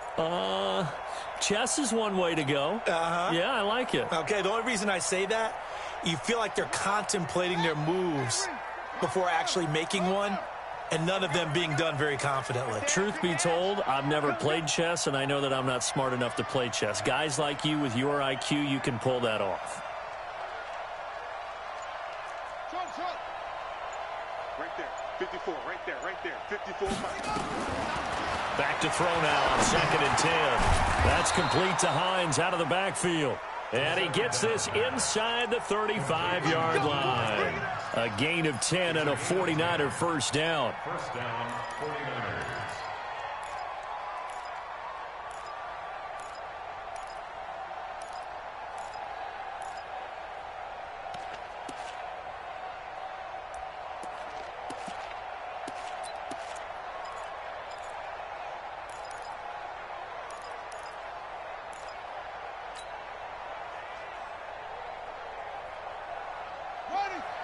Chess is one way to go. Yeah, I like it.
Okay, the only reason I say that, you feel like they're contemplating their moves before actually making one, and none of them being done very confidently.
Truth be told, I've never played chess, and I know that I'm not smart enough to play chess. Guys like you with your IQ, you can pull that off.
Right there, 54, right there, 54.
Back to throw now on 2nd and 10. That's complete to Hines out of the backfield. And he gets this inside the 35-yard line. A gain of 10 and a 49er first down.
First down, 49ers.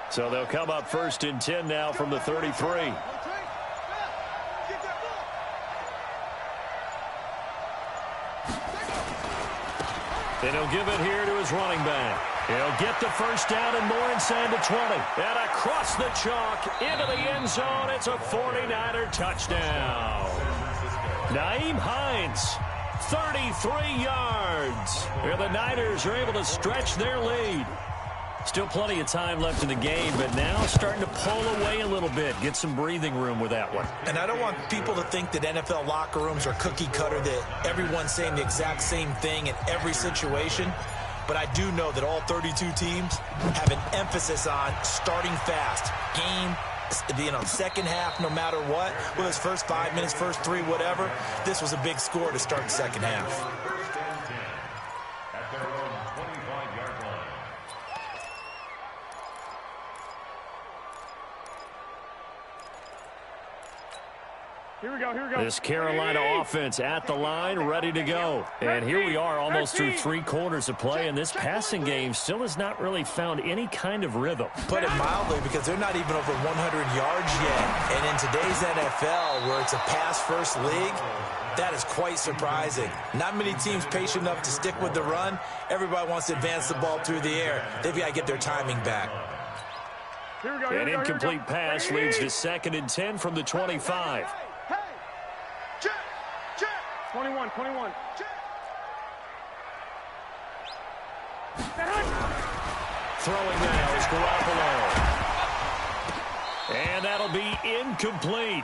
So they'll come up 1st and 10 now from the 33. And he'll give it here to his running back. He'll get the first down and more inside the 20. And across the chalk into the end zone. It's a 49er touchdown. Nyheim Hines, 33 yards. And the Niners are able to stretch their lead. Still plenty of time left in the game, but now starting to pull away a little bit. Get some breathing room with that one.
And I don't want people to think that NFL locker rooms are cookie cutter, that everyone's saying the exact same thing in every situation. But I do know that all 32 teams have an emphasis on starting fast. Game, second half, no matter what. Whether it's first 5 minutes, first 3, whatever. This was a big score to start the second half.
First and 10 at their own 25-yard line.
Here we go, here we go.
This Carolina offense at the line, ready to go. And here we are almost through 3 quarters of play, and this passing game still has not really found any kind of rhythm.
Put it mildly, because they're not even over 100 yards yet. And in today's NFL, where it's a pass-first league, that is quite surprising. Not many teams patient enough to stick with the run. Everybody wants to advance the ball through the air. They've got to get their timing back.
Here we go,
An incomplete pass leads to 2nd and 10 from the 25.
21.
Throwing now is Garoppolo. And that'll be incomplete.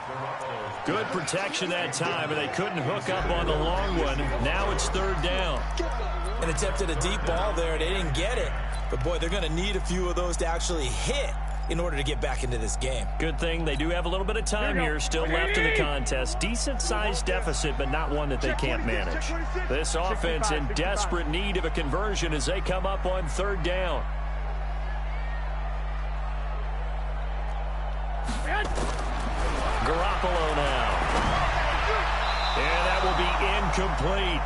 Good protection that time, and they couldn't hook up on the long one. Now it's 3rd down.
An attempt at a deep ball there. They didn't get it. But, boy, they're going to need a few of those to actually hit in order to get back into this game.
Good thing they do have a little bit of time here still left in the contest. Decent-sized deficit, but not one that they can't manage. This offense in desperate need of a conversion as they come up on 3rd down. Garoppolo now. And that will be incomplete.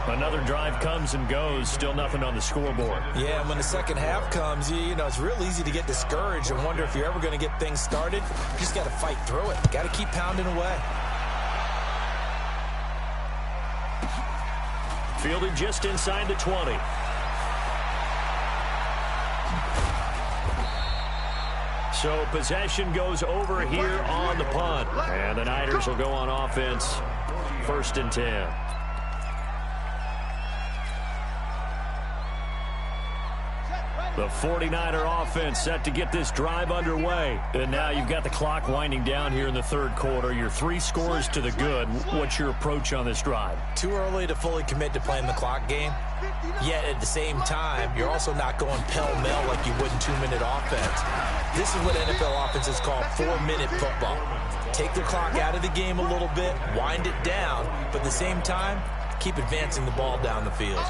Another drive comes and goes. Still nothing on the scoreboard.
Yeah, and when the second half comes, you know, it's real easy to get discouraged and wonder if you're ever going to get things started. You just got to fight through it. Got to keep pounding away.
Fielded just inside the 20. So possession goes over here on the punt. And the Niners will go on offense. 1st and 10. The 49er offense set to get this drive underway. And now you've got the clock winding down here in the 3rd quarter. Your 3 scores to the good. What's your approach on this drive?
Too early to fully commit to playing the clock game. Yet at the same time, you're also not going pell-mell like you would in 2-minute offense. This is what NFL offenses call 4-minute football. Take the clock out of the game a little bit, wind it down, but at the same time, keep advancing the ball down the field.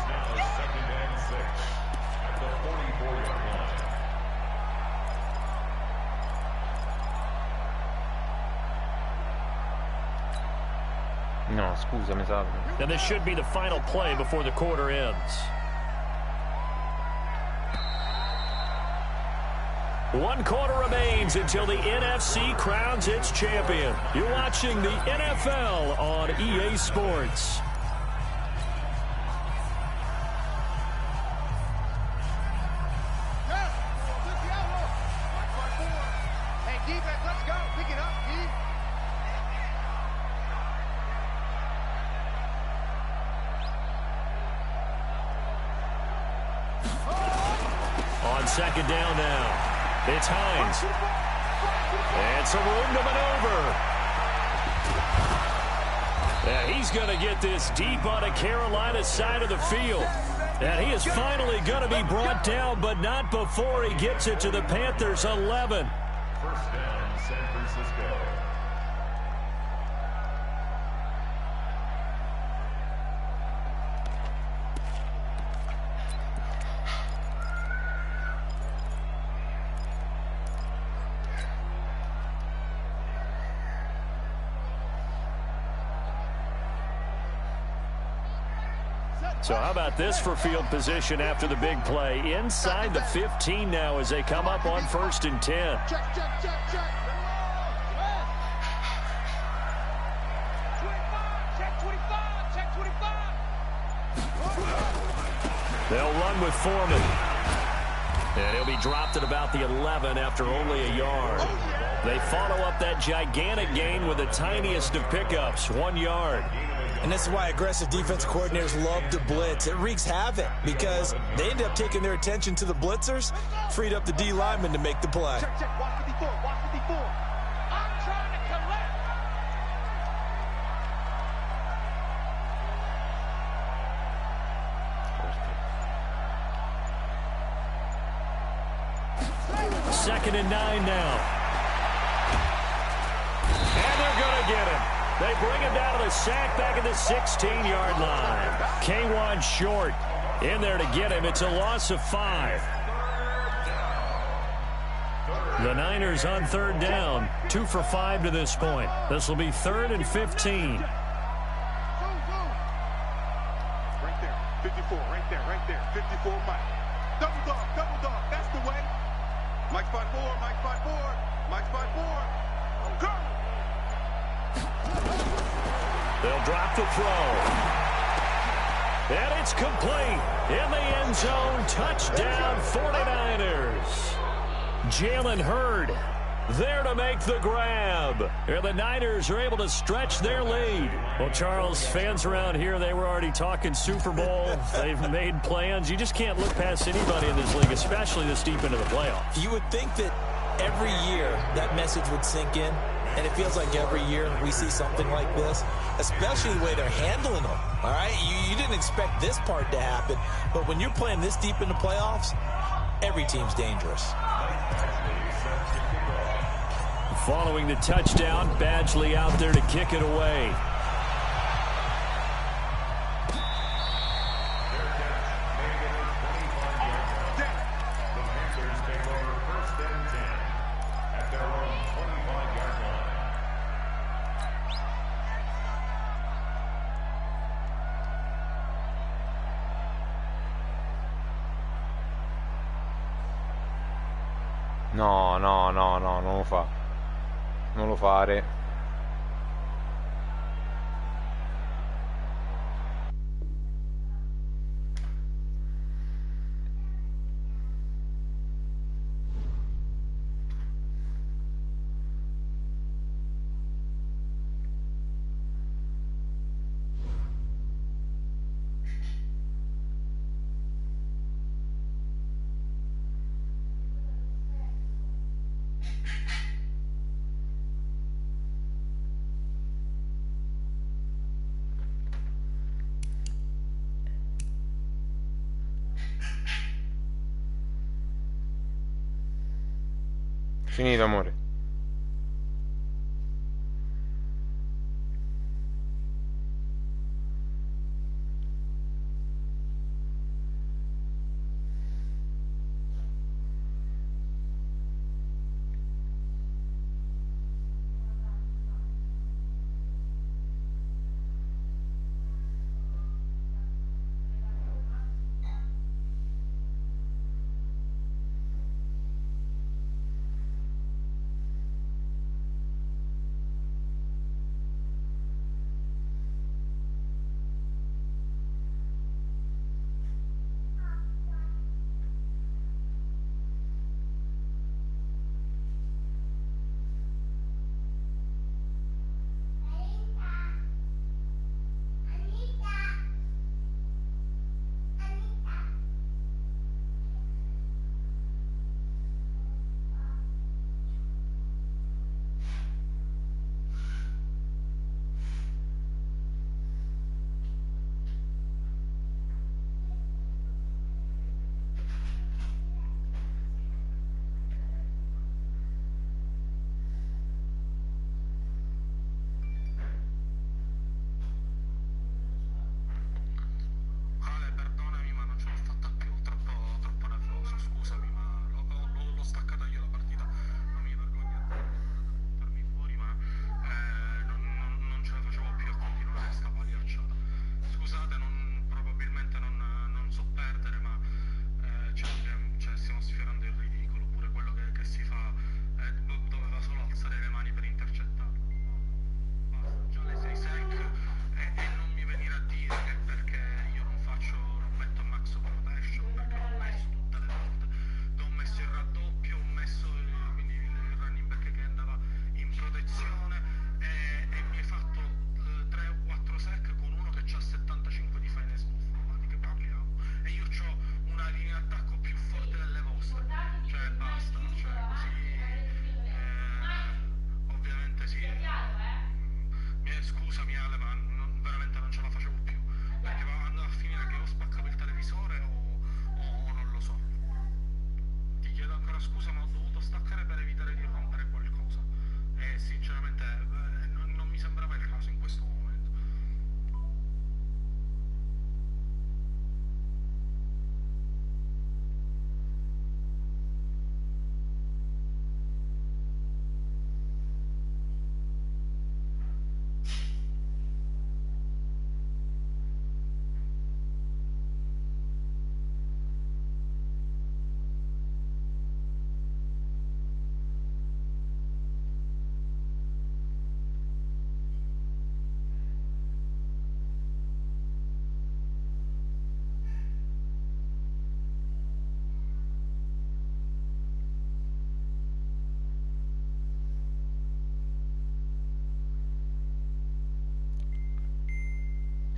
no, scusa, mi sa.
And this should be the final play before the quarter ends. One quarter remains until the NFC crowns its champion. You're watching the NFL on EA Sports. On second down now. It's Hines. And some room to maneuver. Yeah, he's going to get this deep on the Carolina side of the field. And he is finally going to be brought down, but not before he gets it to the Panthers 11.
First down, San Francisco.
So how about this for field position after the big play? Inside the 15 now as they come up on 1st and 10.
Check, check, check, check. 25, check 25, check 25.
They'll run with Foreman. And he'll be dropped at about the 11 after only a yard. They follow up that gigantic gain with the tiniest of pickups, 1 yard.
And this is why aggressive defense coordinators love to blitz. It wreaks havoc because they end up taking their attention to the blitzers, freed up the D lineman to make the play.
Check, check, watch 54, watch 54. I'm trying to collect.
Second and 9 now. And they're going to get him. They bring him down to the sack back at the 16-yard line. K1 short in there to get him. It's a loss of 5. The Niners on 3rd down, 2 for 5 to this point. This will be 3rd and 15.
Right there, 54, right there, 54, Mike. Double dog, that's the way. Mike spot 4, Mike spot 4, Mike spot 4. Go!
They'll drop the throw. And it's complete. In the end zone, touchdown 49ers. Jalen Hurd there to make the grab. And the Niners are able to stretch their lead. Well, Charles, fans around here, they were already talking Super Bowl. They've made plans. You just can't look past anybody in this league, especially this deep into the playoffs.
You would think that every year that message would sink in. And it feels like every year we see something like this, especially the way they're handling them. All right, you didn't expect this part to happen, but when you're playing this deep in the playoffs, every team's dangerous.
Following the touchdown, Badgley out there to kick it away.
The Panthers take over 1st and 10 at their own 25-yard line.
No, non lo fa. Non lo fare. Finito, amore.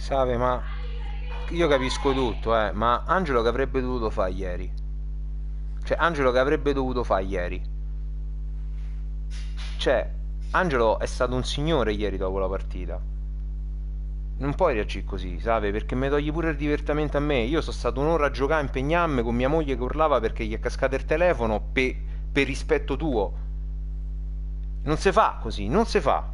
Save, ma io capisco tutto, ma Angelo che avrebbe dovuto fare ieri? Cioè, Angelo che avrebbe dovuto fare ieri? Cioè, Angelo è stato un signore ieri dopo la partita. Non puoi reagire così, Save, perché mi togli pure il divertimento a me. Io sono stato un'ora a giocare, a impegnarmi con mia moglie che urlava perché gli è cascato il telefono per rispetto tuo. Non si fa così, non si fa.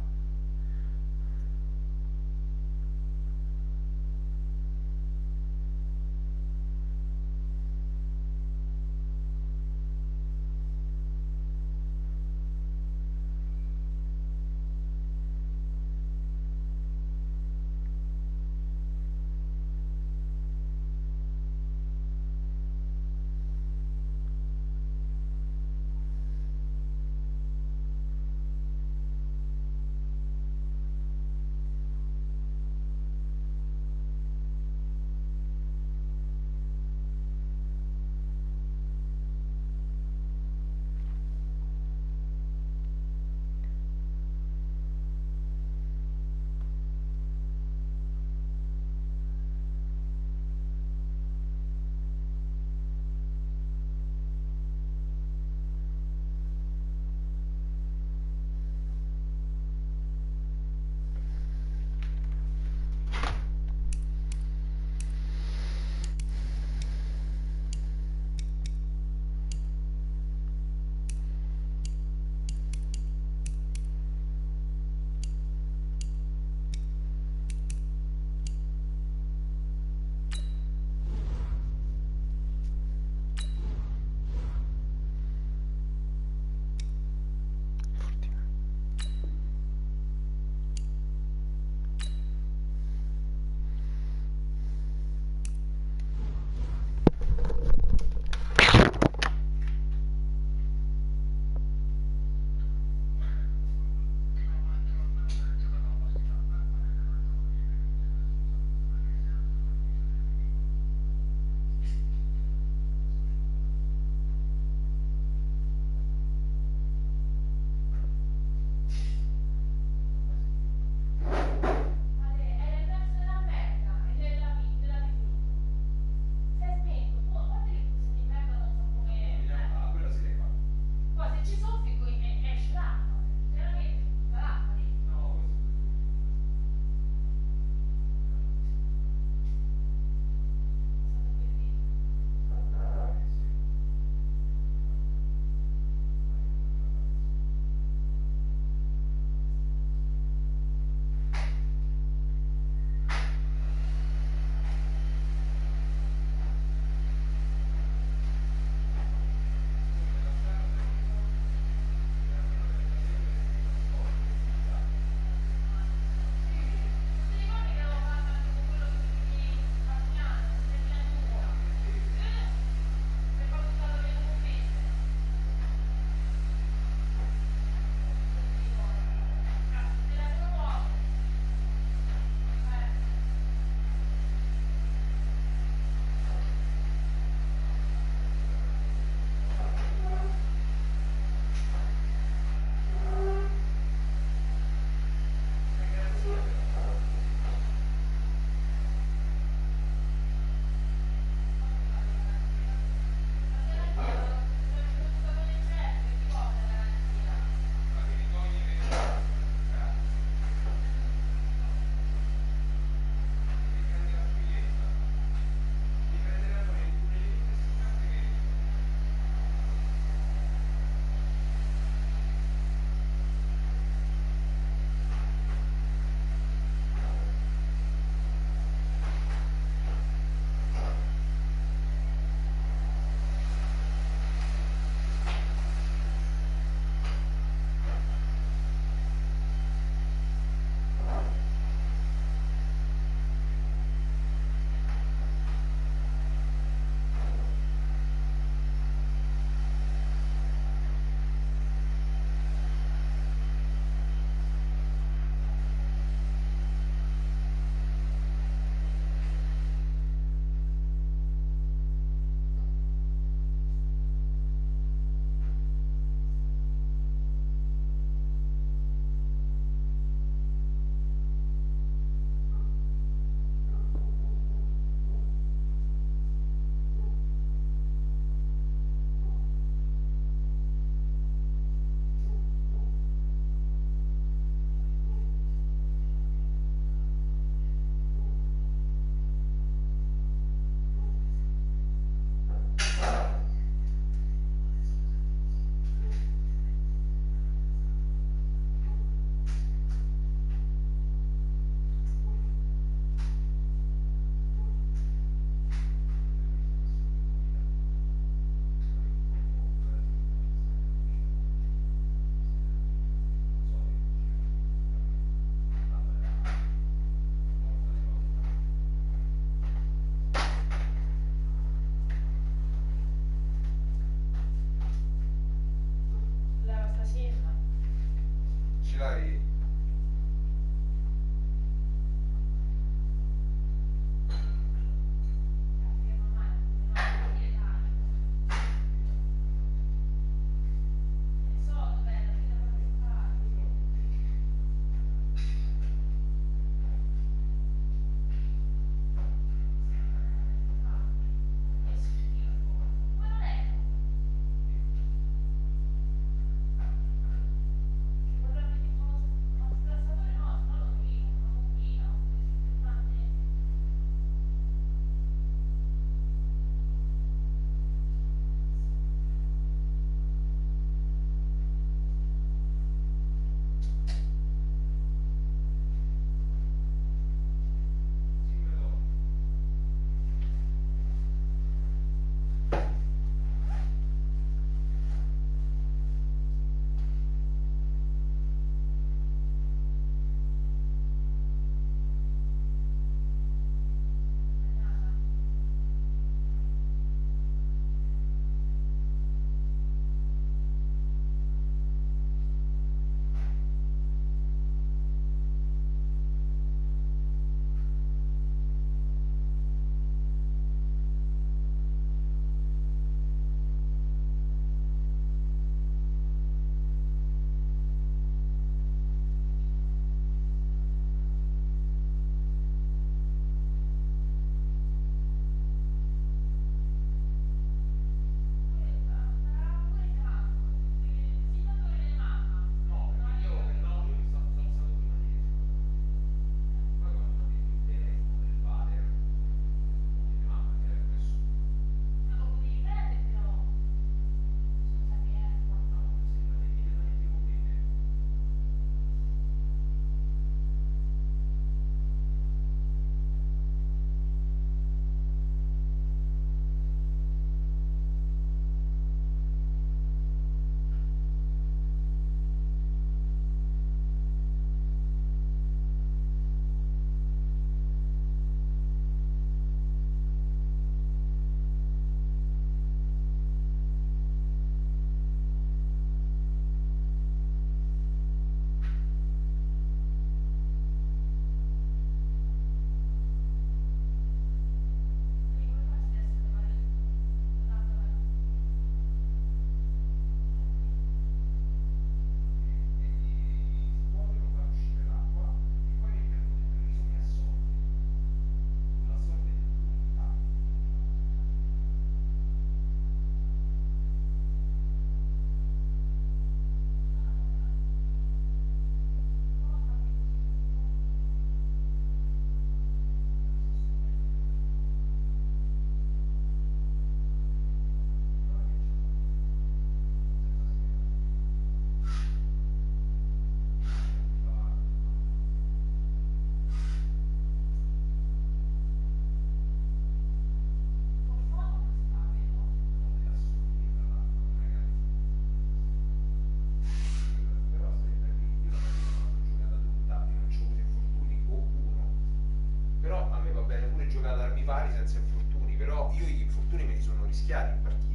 No, io gli infortuni me li sono rischiati in partita.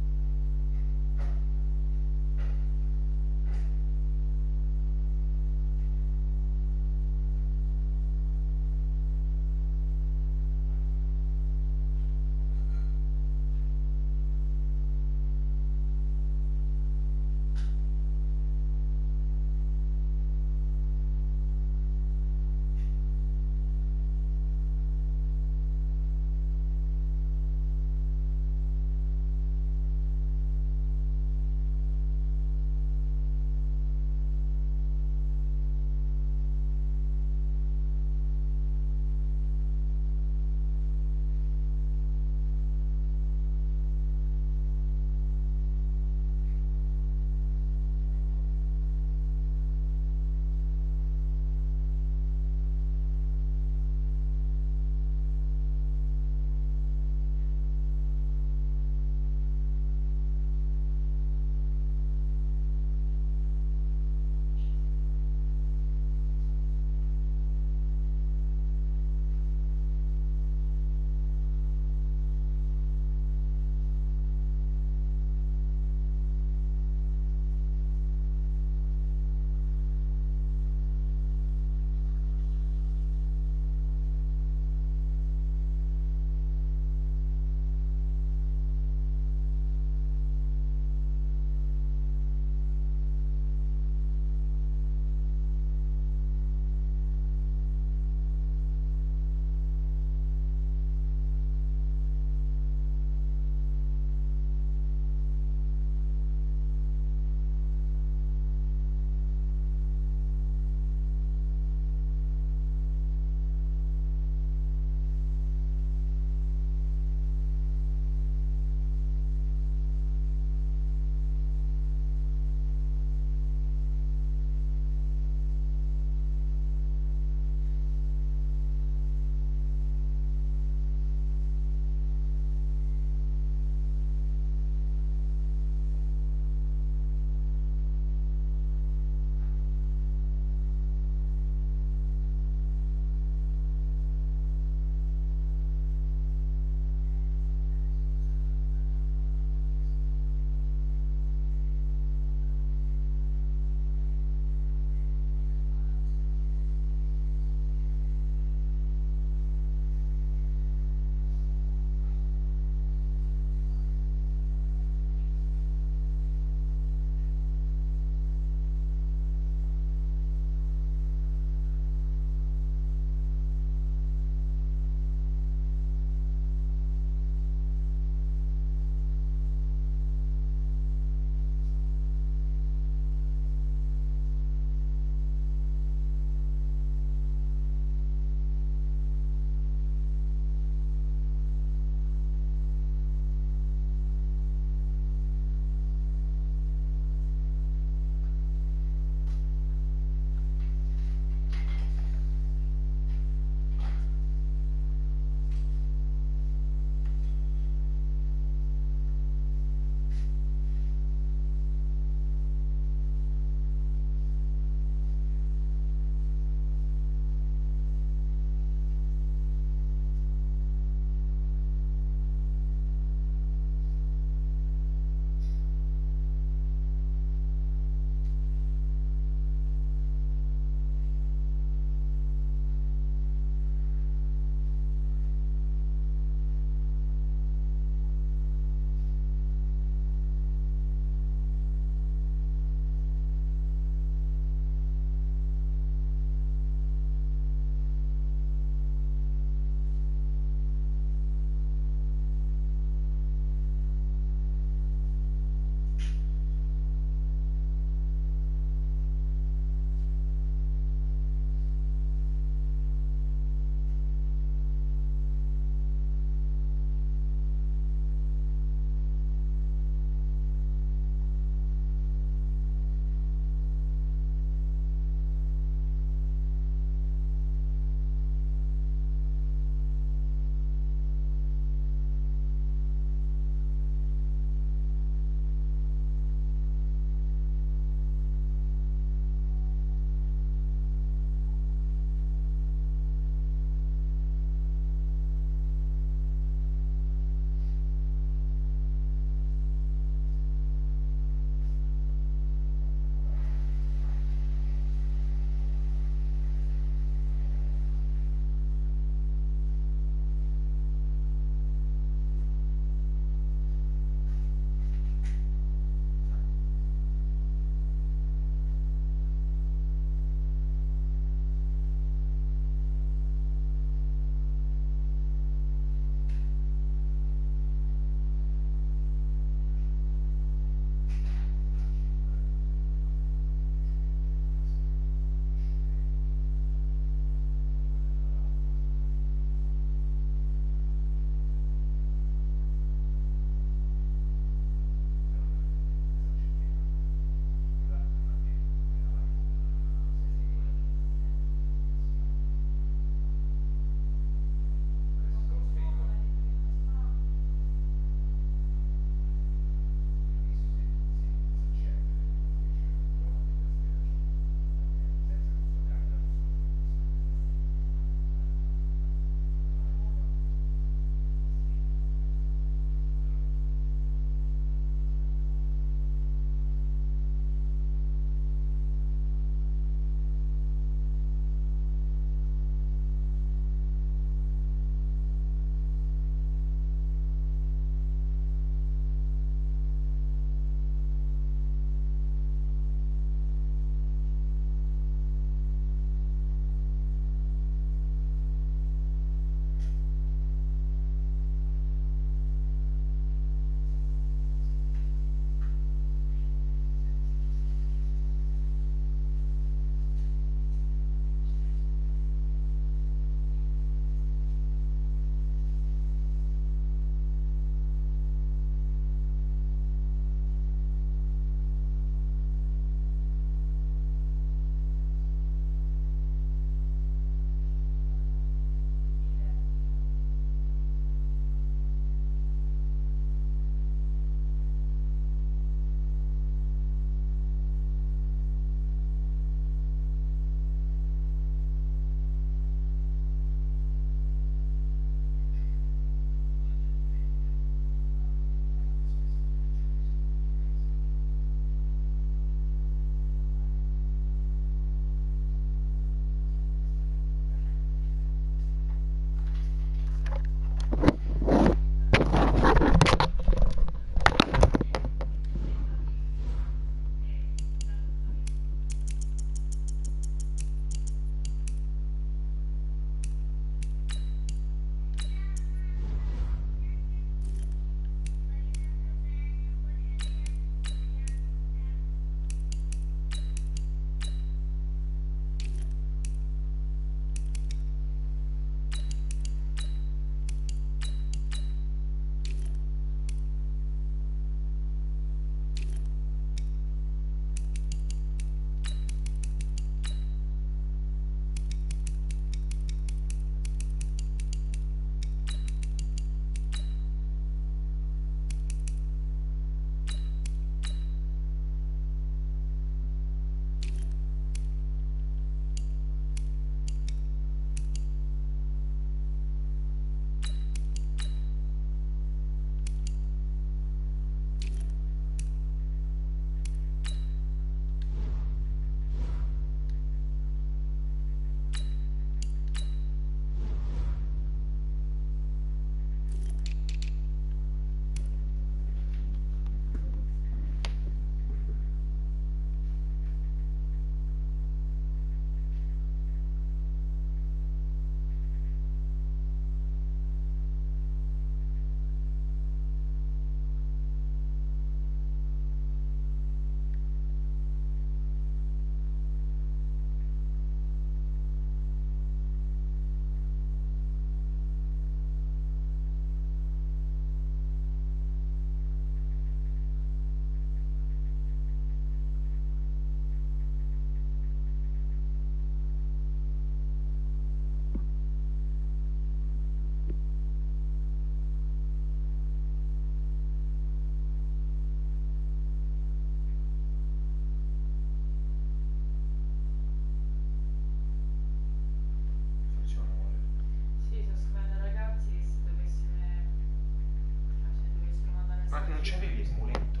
non c'avevi il muletto?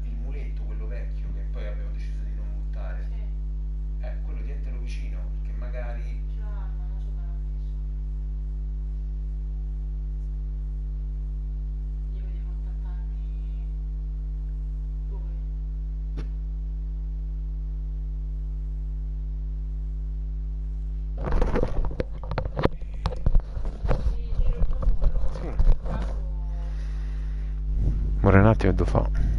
Il muletto, quello vecchio, che poi abbiamo deciso di non buttare. Quello tientelo vicino, perché magari... Ora un attimo e devo fare.